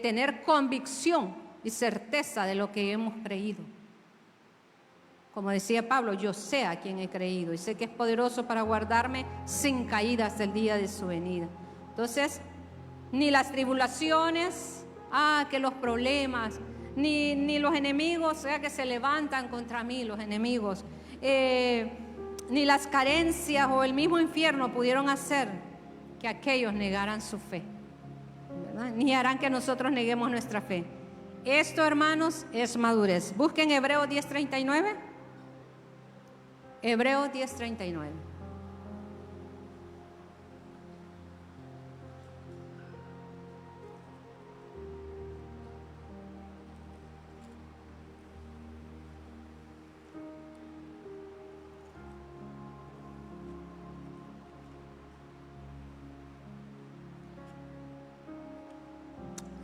tener convicción y certeza de lo que hemos creído. Como decía Pablo, yo sé a quién he creído y sé que es poderoso para guardarme sin caída hasta el día de su venida. Entonces, ni las tribulaciones, que los problemas, ni los enemigos, que se levantan contra mí, los enemigos, ni las carencias o el mismo infierno pudieron hacer que aquellos negaran su fe, ¿verdad? Ni harán que nosotros neguemos nuestra fe. Esto, hermanos, es madurez. Busquen Hebreos 10:39. Hebreos 10:39.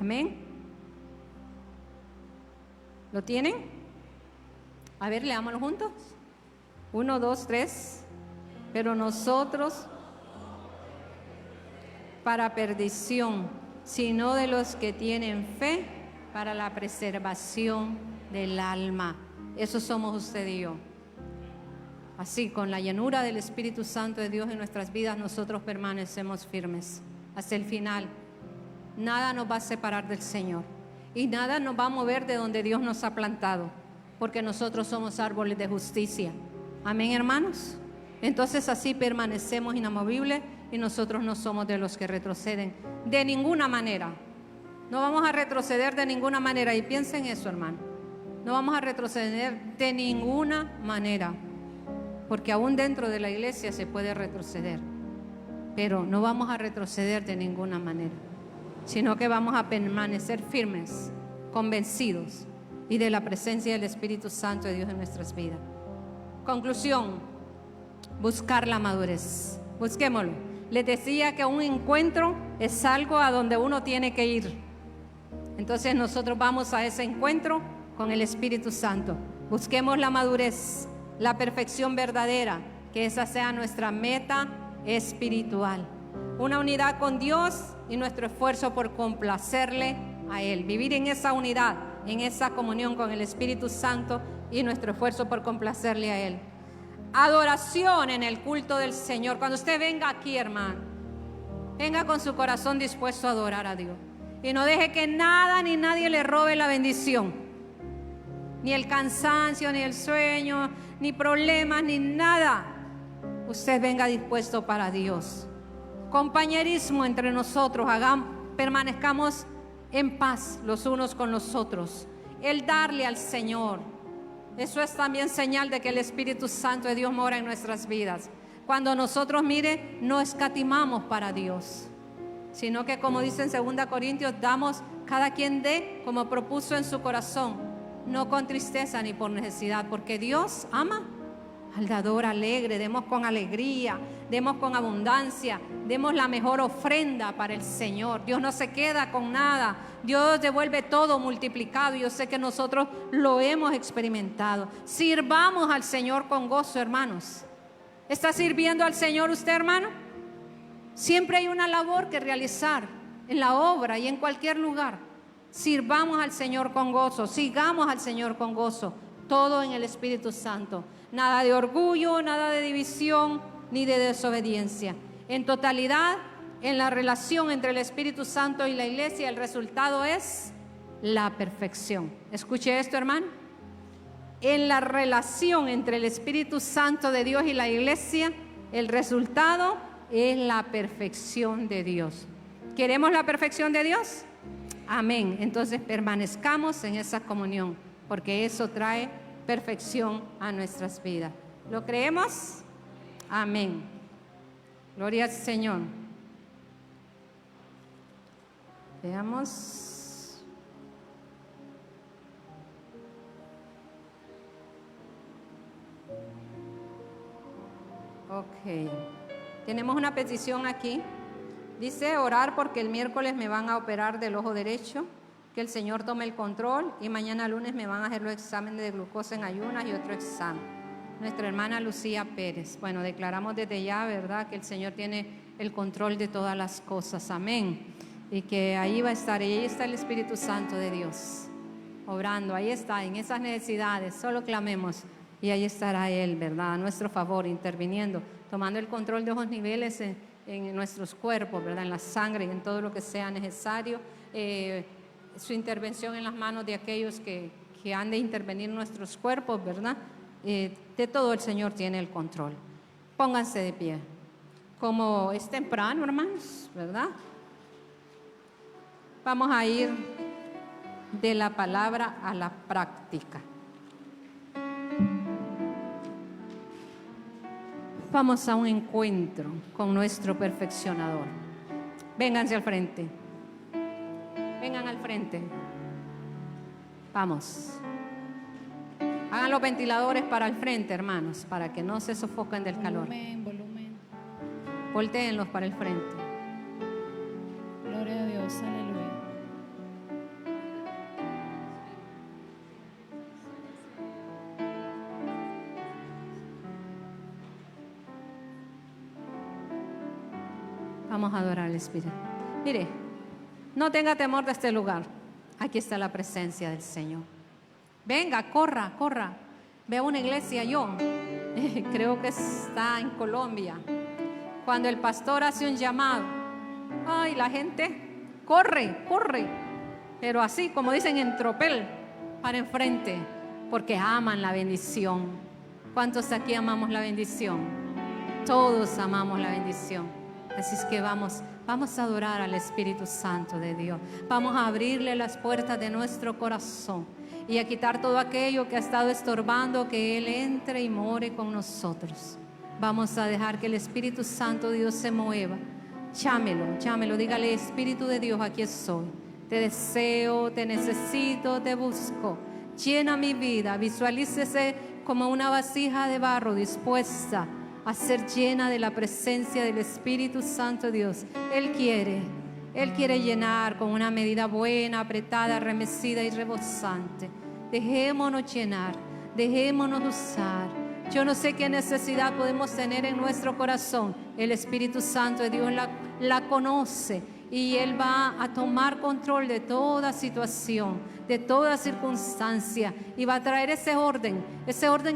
Amén. ¿Lo tienen? A ver, leámoslo juntos. 1, 2, 3. Pero nosotros para perdición, sino de los que tienen fe para la preservación del alma. Eso somos usted y yo. Así, con la llenura del Espíritu Santo de Dios en nuestras vidas, nosotros permanecemos firmes hasta el final. Nada nos va a separar del Señor y nada nos va a mover de donde Dios nos ha plantado, porque nosotros somos árboles de justicia. Amén, hermanos. Entonces así permanecemos inamovibles y nosotros no somos de los que retroceden de ninguna manera. No vamos a retroceder de ninguna manera, y piensen eso, hermano. No vamos a retroceder de ninguna manera, porque aún dentro de la iglesia se puede retroceder, pero no vamos a retroceder de ninguna manera, sino que vamos a permanecer firmes convencidos y de la presencia del Espíritu Santo de Dios en nuestras vidas. Conclusión, buscar la madurez. Busquémoslo. Les decía que un encuentro es algo a donde uno tiene que ir. Entonces nosotros vamos a ese encuentro con el Espíritu Santo. Busquemos la madurez, la perfección verdadera, que esa sea nuestra meta espiritual. Una unidad con Dios y nuestro esfuerzo por complacerle a Él. Vivir en esa unidad, en esa comunión con el Espíritu Santo y nuestro esfuerzo por complacerle a Él. Adoración en el culto del Señor. Cuando usted venga aquí, hermano, venga con su corazón dispuesto a adorar a Dios. Y no deje que nada ni nadie le robe la bendición. Ni el cansancio, ni el sueño, ni problemas, ni nada. Usted venga dispuesto para Dios. Compañerismo entre nosotros. Permanezcamos en paz los unos con los otros. El darle al Señor. Eso es también señal de que el Espíritu Santo de Dios mora en nuestras vidas. Cuando nosotros, mire, no escatimamos para Dios, sino que, como dice en 2 Corintios, damos cada quien dé como propuso en su corazón, no con tristeza ni por necesidad, porque Dios ama al dador alegre. Demos con alegría, demos con abundancia, demos la mejor ofrenda para el Señor. Dios no se queda con nada, Dios devuelve todo multiplicado. Yo sé que nosotros lo hemos experimentado. Sirvamos al Señor con gozo, hermanos. ¿Está sirviendo al Señor usted, hermano? Siempre hay una labor que realizar en la obra y en cualquier lugar. Sirvamos al Señor con gozo, sigamos al Señor con gozo, todo en el Espíritu Santo. Nada de orgullo, nada de división, ni de desobediencia. En totalidad, en la relación entre el Espíritu Santo y la iglesia, el resultado es la perfección. Escuche esto, hermano. En la relación entre el Espíritu Santo de Dios y la iglesia, el resultado es la perfección de Dios. ¿Queremos la perfección de Dios? Amén. Entonces permanezcamos en esa comunión, porque eso trae perfección a nuestras vidas. ¿Lo creemos? Amén. Gloria al Señor. Veamos. Ok. Tenemos una petición aquí. Dice orar porque el miércoles me van a operar del ojo derecho, que el Señor tome el control y mañana lunes me van a hacer los exámenes de glucosa en ayunas y otro examen. Nuestra hermana Lucía Pérez. Bueno, declaramos desde ya, ¿verdad?, que el Señor tiene el control de todas las cosas. Amén. Y que ahí va a estar, y ahí está el Espíritu Santo de Dios obrando. Ahí está, en esas necesidades. Solo clamemos y ahí estará Él, ¿verdad?, a nuestro favor, interviniendo, tomando el control de esos niveles en nuestros cuerpos, ¿verdad?, en la sangre y en todo lo que sea necesario. Su intervención en las manos de aquellos que han de intervenir en nuestros cuerpos, ¿verdad? De todo el Señor tiene el control. Pónganse de pie. Como es temprano, hermanos, ¿verdad? Vamos a ir de la palabra a la práctica. Vamos a un encuentro con nuestro perfeccionador. Vénganse al frente. Vengan al frente. Vamos. Hagan los ventiladores para el frente, hermanos, para que no se sofoquen del calor.
Volumen.
Voltéenlos para el frente.
Gloria a Dios, aleluya.
Vamos a adorar al Espíritu. Mire, no tenga temor de este lugar. Aquí está la presencia del Señor. Venga, corra, corra. Ve a una iglesia yo. Creo que está en Colombia. Cuando el pastor hace un llamado, ay, la gente corre, corre. Pero así, como dicen, en tropel, para enfrente, porque aman la bendición. ¿Cuántos aquí amamos la bendición? Todos amamos la bendición. Así es que vamos a adorar al Espíritu Santo de Dios. Vamos a abrirle las puertas de nuestro corazón y a quitar todo aquello que ha estado estorbando que Él entre y more con nosotros. Vamos a dejar que el Espíritu Santo de Dios se mueva. Llámelo, dígale: Espíritu de Dios, aquí estoy. Te deseo, te necesito, te busco. Llena mi vida. Visualícese como una vasija de barro dispuesta a ser llena de la presencia del Espíritu Santo de Dios. Él quiere llenar con una medida buena, apretada, remecida y rebosante. Dejémonos llenar, dejémonos usar. Yo no sé qué necesidad podemos tener en nuestro corazón. El Espíritu Santo de Dios la conoce y Él va a tomar control de toda situación, de toda circunstancia, y va a traer ese orden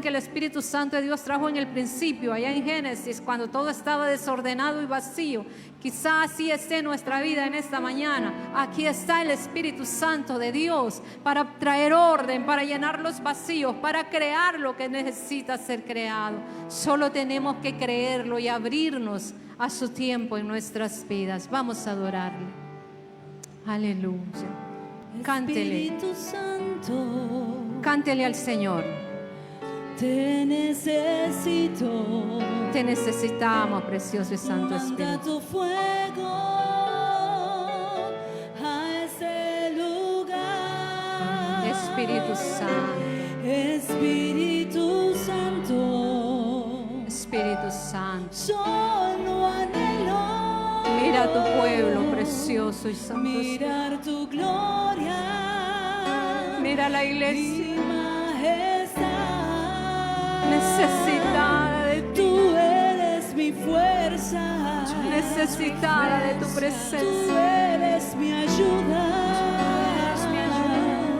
que el Espíritu Santo de Dios trajo en el principio, allá en Génesis, cuando todo estaba desordenado y vacío. Quizás así esté nuestra vida en esta mañana. Aquí está el Espíritu Santo de Dios para traer orden, para llenar los vacíos, para crear lo que necesita ser creado. Solo tenemos que creerlo y abrirnos a su tiempo en nuestras vidas. Vamos a adorarle. Aleluya. Cántele.
Espíritu Santo,
Cántele al Señor.
te necesito.
Te necesitamos, precioso y santo
Manda
Espíritu.
tu fuego a ese lugar.
Espíritu Santo.
Espíritu Santo,
Espíritu Santo.
solo anhelo
Mira a tu pueblo, precioso y santo Espíritu.
mirar tu gloria.
Mira la iglesia
Mi majestad,
necesitada de ti,
tú eres mi fuerza,
necesitada de tu
tú
presencia.
eres mi ayuda.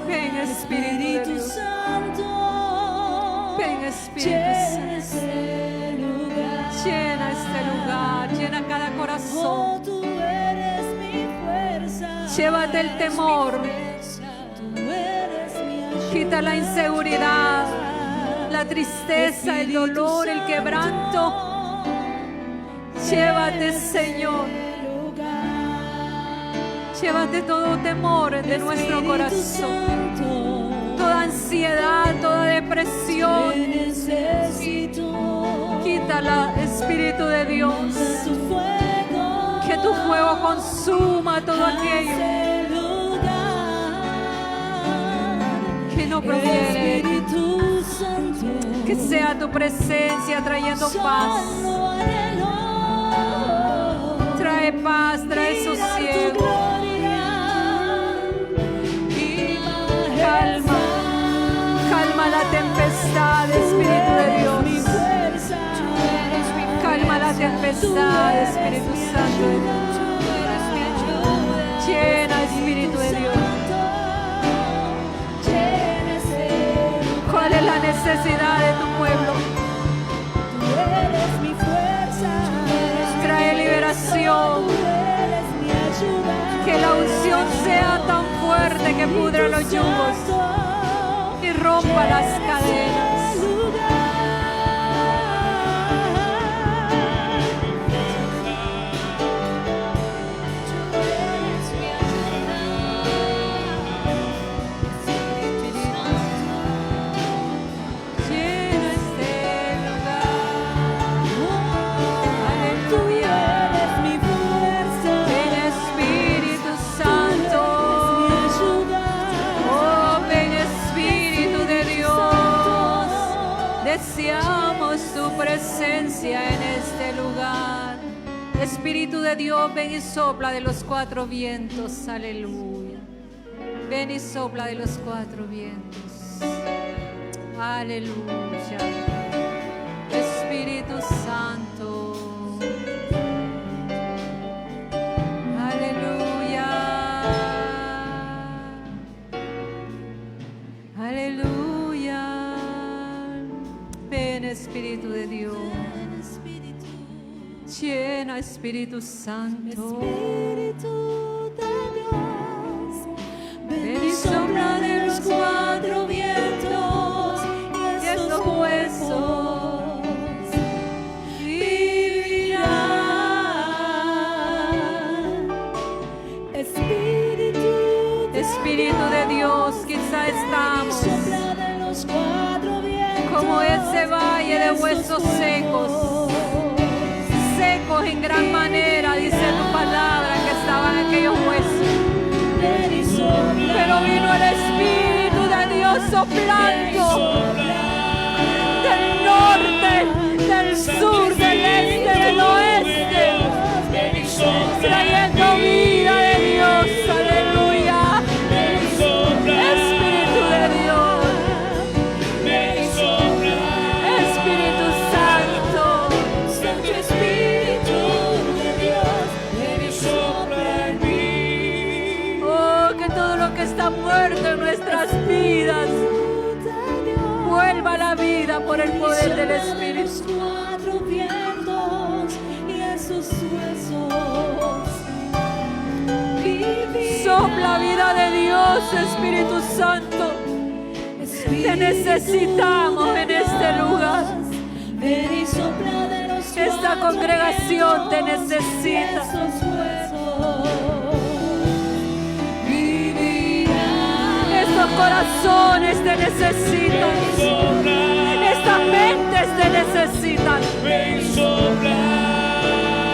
Ven, Espíritu de
Espíritu
Dios.
Santo,
Ven, Espíritu
llena
Santo.
este lugar.
Llena este lugar, llena cada corazón.
Oh, tú eres mi fuerza.
Llévate el temor,
Tú eres mi ayuda.
quita la inseguridad, la tristeza, el dolor, el quebranto. Llévate, Señor. Llévate todo temor de nuestro corazón, toda ansiedad, toda depresión. Quítala, Espíritu de Dios. Que tu fuego consuma todo aquello que no proviene. Que sea tu presencia trayendo paz. Trae paz, trae sosiego. Calma, calma la tempestad, Espíritu de Dios. Calma la tempestad, Espíritu Santo de Dios. Llena, Espíritu de Dios. ¿Cuál es la necesidad de tu pueblo? Trae liberación. Que la unción sea tan fuerte que pudra los yugos y rompa las cadenas. Llena este lugar. Aleluya. Ven, Espíritu Santo. Oh, ven, Espíritu de Dios. Deseamos tu presencia en este lugar. Espíritu de Dios, ven y sopla de los cuatro vientos. Aleluya. Ven y sopla de los cuatro vientos. Aleluya. Espíritu Santo. Aleluya. Aleluya. Ven, Espíritu de Dios. Llena, Espíritu Santo. Ven y sopla de los cuatro vientos y estos huesos vivirán. Espíritu de Dios, quizá estamos como ese valle de huesos secos, secos en gran manera, dice tu palabra, que estaban aquellos huesos.
pero vino el Espíritu de Dios soplando del norte, del sur, del este, del oeste, trayendo vida de Dios, aleluya. Espíritu de Dios, Espíritu Santo,
Santo Espíritu de Dios, ven y sopla en mí.
oh, que todo lo que está muerto en nuestras vidas vuelva a la vida por el poder del Espíritu.
Los cuatro vientos y esos huesos.
Sopla vida de Dios, Espíritu Santo. Te necesitamos en este lugar.
Ven y sopla de los
Esta
cuatro
congregación te
vientos y
necesita.
esos huesos. Vivirá.
Estos corazones te necesitan. Estas mentes te necesitan.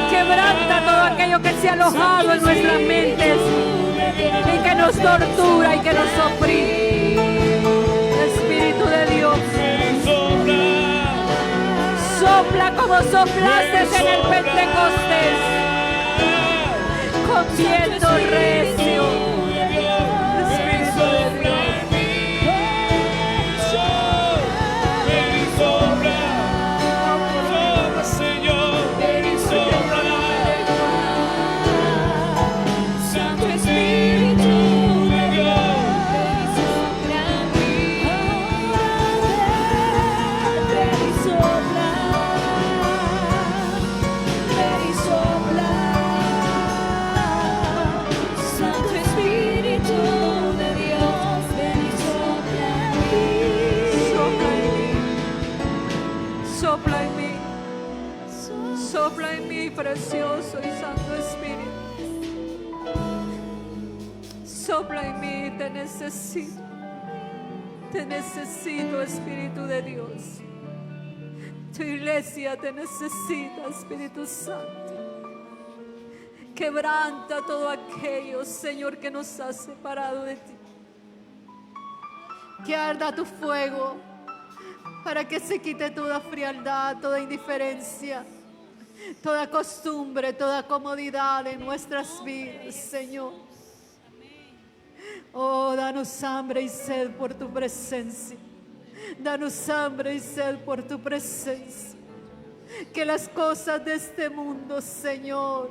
Quebranta todo aquello que se ha alojado en nuestras mentes y que nos tortura y que nos oprime. Espíritu de Dios, sopla como soplaste en el Pentecostés, con viento recio. Espíritu de Dios,
Santo Espíritu de Dios, sopla en mí. Ven y sopla. Ven y sopla. Santo Espíritu de Dios, ven y sopla en mí.
sopla en mí, sopla en mí, precioso y santo Espíritu. Sopla en mí, te necesito, Espíritu de Dios. Tu iglesia te necesita, Espíritu Santo. Quebranta todo aquello, Señor, que nos ha separado de ti. Que arda tu fuego para que se quite toda frialdad, toda indiferencia, toda costumbre, toda comodidad en nuestras vidas, Señor. Oh, danos hambre y sed por tu presencia. Danos hambre y sed por tu presencia. Que las cosas de este mundo, Señor,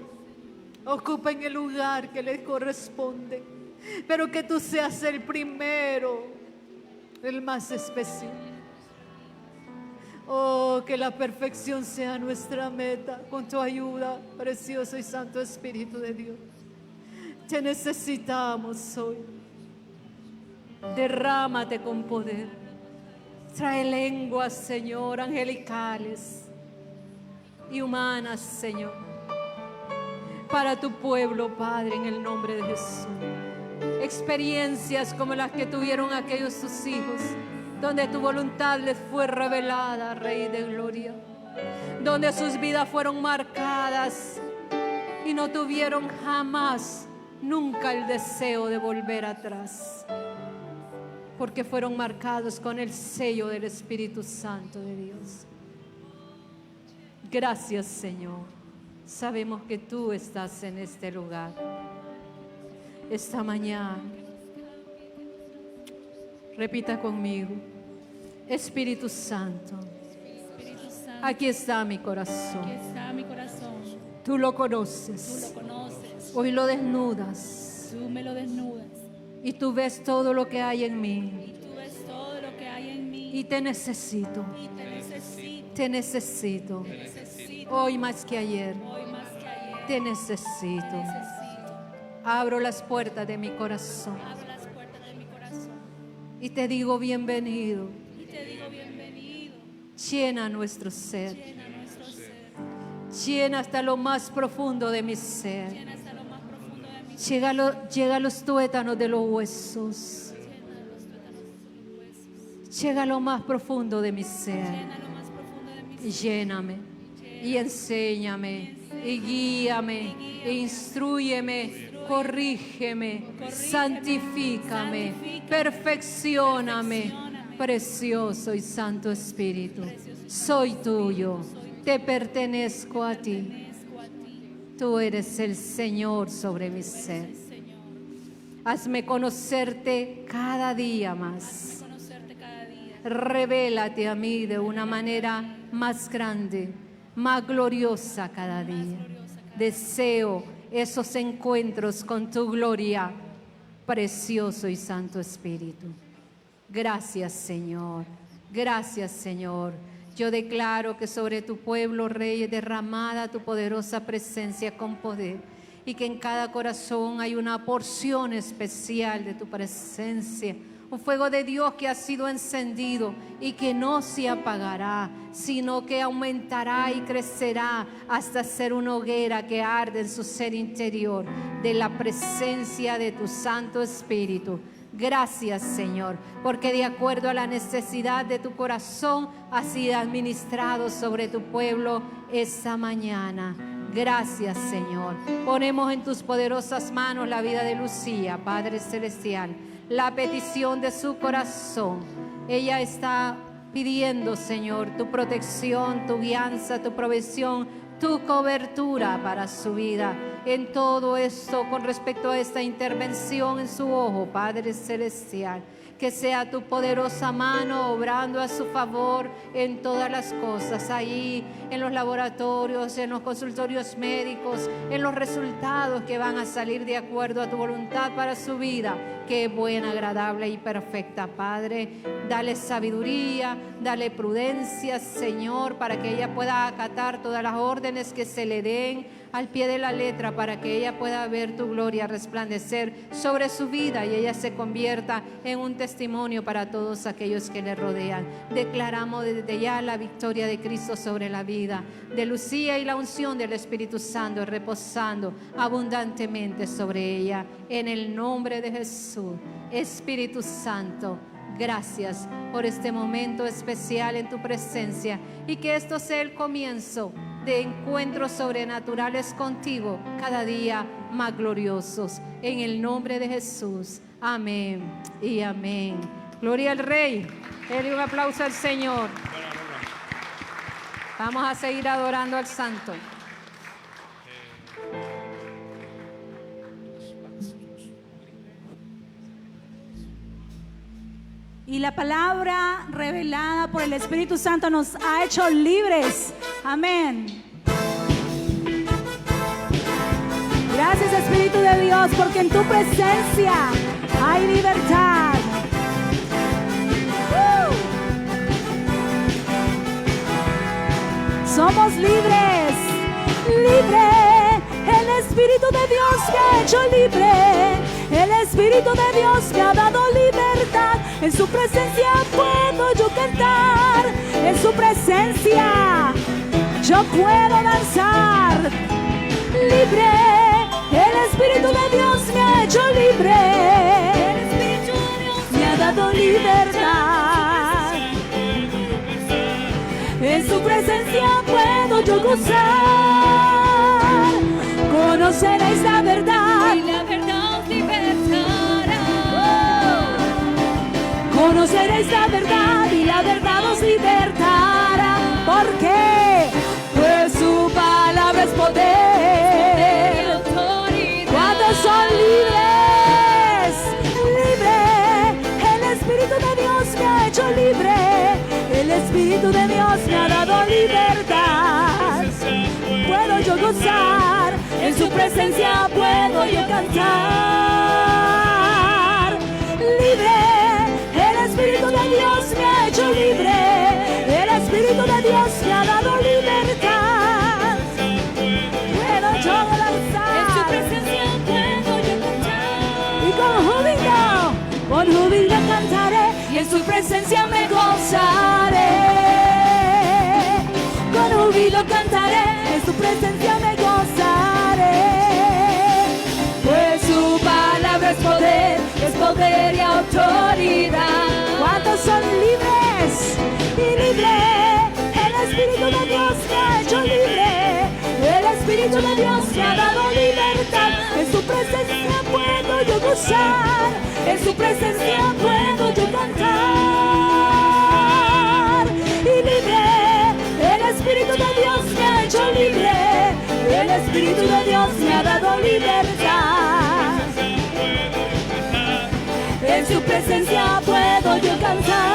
ocupen el lugar que les corresponde, pero que tú seas el primero, el más especial. Oh, que la perfección sea nuestra meta con tu ayuda, precioso y santo Espíritu de Dios. Te necesitamos hoy. Derrámate con poder. Trae lenguas, Señor, angelicales y humanas, Señor, para tu pueblo, Padre, en el nombre de Jesús. Experiencias como las que tuvieron aquellos tus hijos, donde tu voluntad les fue revelada, Rey de Gloria, donde sus vidas fueron marcadas y no tuvieron jamás, nunca el deseo de volver atrás, porque fueron marcados con el sello del Espíritu Santo de Dios. Gracias, Señor. Sabemos que tú estás en este lugar. Esta mañana, repita conmigo: Espíritu Santo,
Espíritu Santo,
aquí está mi corazón.
aquí está mi corazón.
Tú lo
Tú
conoces.
lo conoces.
Hoy lo desnudas
Tú me lo desnudas.
y tú ves todo lo que hay en mí.
Y tú ves todo lo que hay en mí.
Y te necesito.
Y te necesito.
Te necesito.
Te necesito.
Hoy más que ayer.
Hoy más que ayer.
Te necesito.
Te necesito.
Abro las puertas de mi corazón
Abro las puertas de mi corazón.
y te digo bienvenido.
Y te digo bienvenido.
Llena nuestro ser.
Llena nuestro ser.
Llena hasta lo más profundo de mi ser.
Llena hasta lo más profundo de mi ser.
Llega a los tuétanos de los huesos.
Llena los tuétanos de los huesos.
Llega a lo más profundo de mi ser.
Llena lo más profundo de mi ser.
Lléname y enséñame y guíame e instrúyeme
corrígeme, santifícame, perfeccióname. Precioso y Santo Espíritu, soy tuyo, te pertenezco a ti. Tú eres el Señor sobre mi ser. Hazme conocerte cada día más. Revélate a mí de una manera más grande, más gloriosa cada día. Deseo esos encuentros con tu gloria, precioso y Santo Espíritu. Gracias, Señor. Gracias, Señor. Yo declaro que sobre tu pueblo, Rey, es derramada tu poderosa presencia con poder, y que en cada corazón hay una porción especial de tu presencia, un fuego de Dios que ha sido encendido y que no se apagará, sino que aumentará y crecerá hasta ser una hoguera que arde en su ser interior de la presencia de tu Santo Espíritu. Gracias, Señor, porque de acuerdo a la necesidad de tu corazón has sido administrado sobre tu pueblo esta mañana. Gracias, Señor. Ponemos en tus poderosas manos la vida de Lucía, Padre Celestial, la petición de su corazón. Ella está pidiendo, Señor, tu protección, tu guianza, tu provisión, tu cobertura para su vida. En todo esto, con respecto a esta intervención en su ojo, Padre Celestial, que sea tu poderosa mano obrando a su favor en todas las cosas, ahí en los laboratorios, en los consultorios médicos, en los resultados que van a salir de acuerdo a tu voluntad para su vida, que es buena, agradable y perfecta. Padre, dale sabiduría, dale prudencia, Señor, para que ella pueda acatar todas las órdenes que se le den al pie de la letra, para que ella pueda ver tu gloria resplandecer sobre su vida y ella se convierta en un testimonio para todos aquellos que le rodean. Declaramos desde ya la victoria de Cristo sobre la vida de Lucía y la unción del Espíritu Santo reposando abundantemente sobre ella. En el nombre de Jesús, Espíritu Santo, gracias por este momento especial en tu presencia, y que esto sea el comienzo de encuentros sobrenaturales contigo, cada día más gloriosos. En el nombre de Jesús. Amén y amén. Gloria al Rey. Denle un aplauso al Señor. Vamos a seguir adorando al Santo.
Y la palabra revelada por el Espíritu Santo nos ha hecho libres. Amén. Gracias, Espíritu de Dios, porque en tu presencia hay libertad. Somos libres, libre. El Espíritu de Dios me ha hecho libre. El Espíritu de Dios me ha dado libertad. En su presencia puedo yo cantar. En su presencia yo puedo danzar. Libre. El Espíritu de Dios me ha hecho libre. El Espíritu de Dios me ha dado libertad. En su presencia puedo yo gozar. Conoceréis la verdad y la verdad os libertará. Conoceréis la verdad y la verdad os libertará. ¿Por qué? Pues su palabra es poder. ¿Cuántos son libres? Libre. El Espíritu de Dios me ha hecho libre. El Espíritu de Dios me ha dado libertad. Puedo yo gozar, en su presencia puedo yo cantar. Libre, el Espíritu de Dios me ha hecho libre. El Espíritu de Dios me ha dado libertad. Puedo yo danzar, en su presencia puedo yo cantar. Y con júbilo cantaré, y en su presencia me gozaré. Con júbilo cantaré, en su presencia me gozaré. Pues su palabra es poder y autoridad. ¿Cuántos son libres y libre? El Espíritu de Dios me ha hecho libre. El Espíritu de Dios me ha dado libertad. En su presencia puedo yo gozar, en su presencia puedo yo cantar. Y libre, el Espíritu de Dios me ha hecho libre, el Espíritu de Dios me ha dado libertad. En su presencia puedo yo cantar.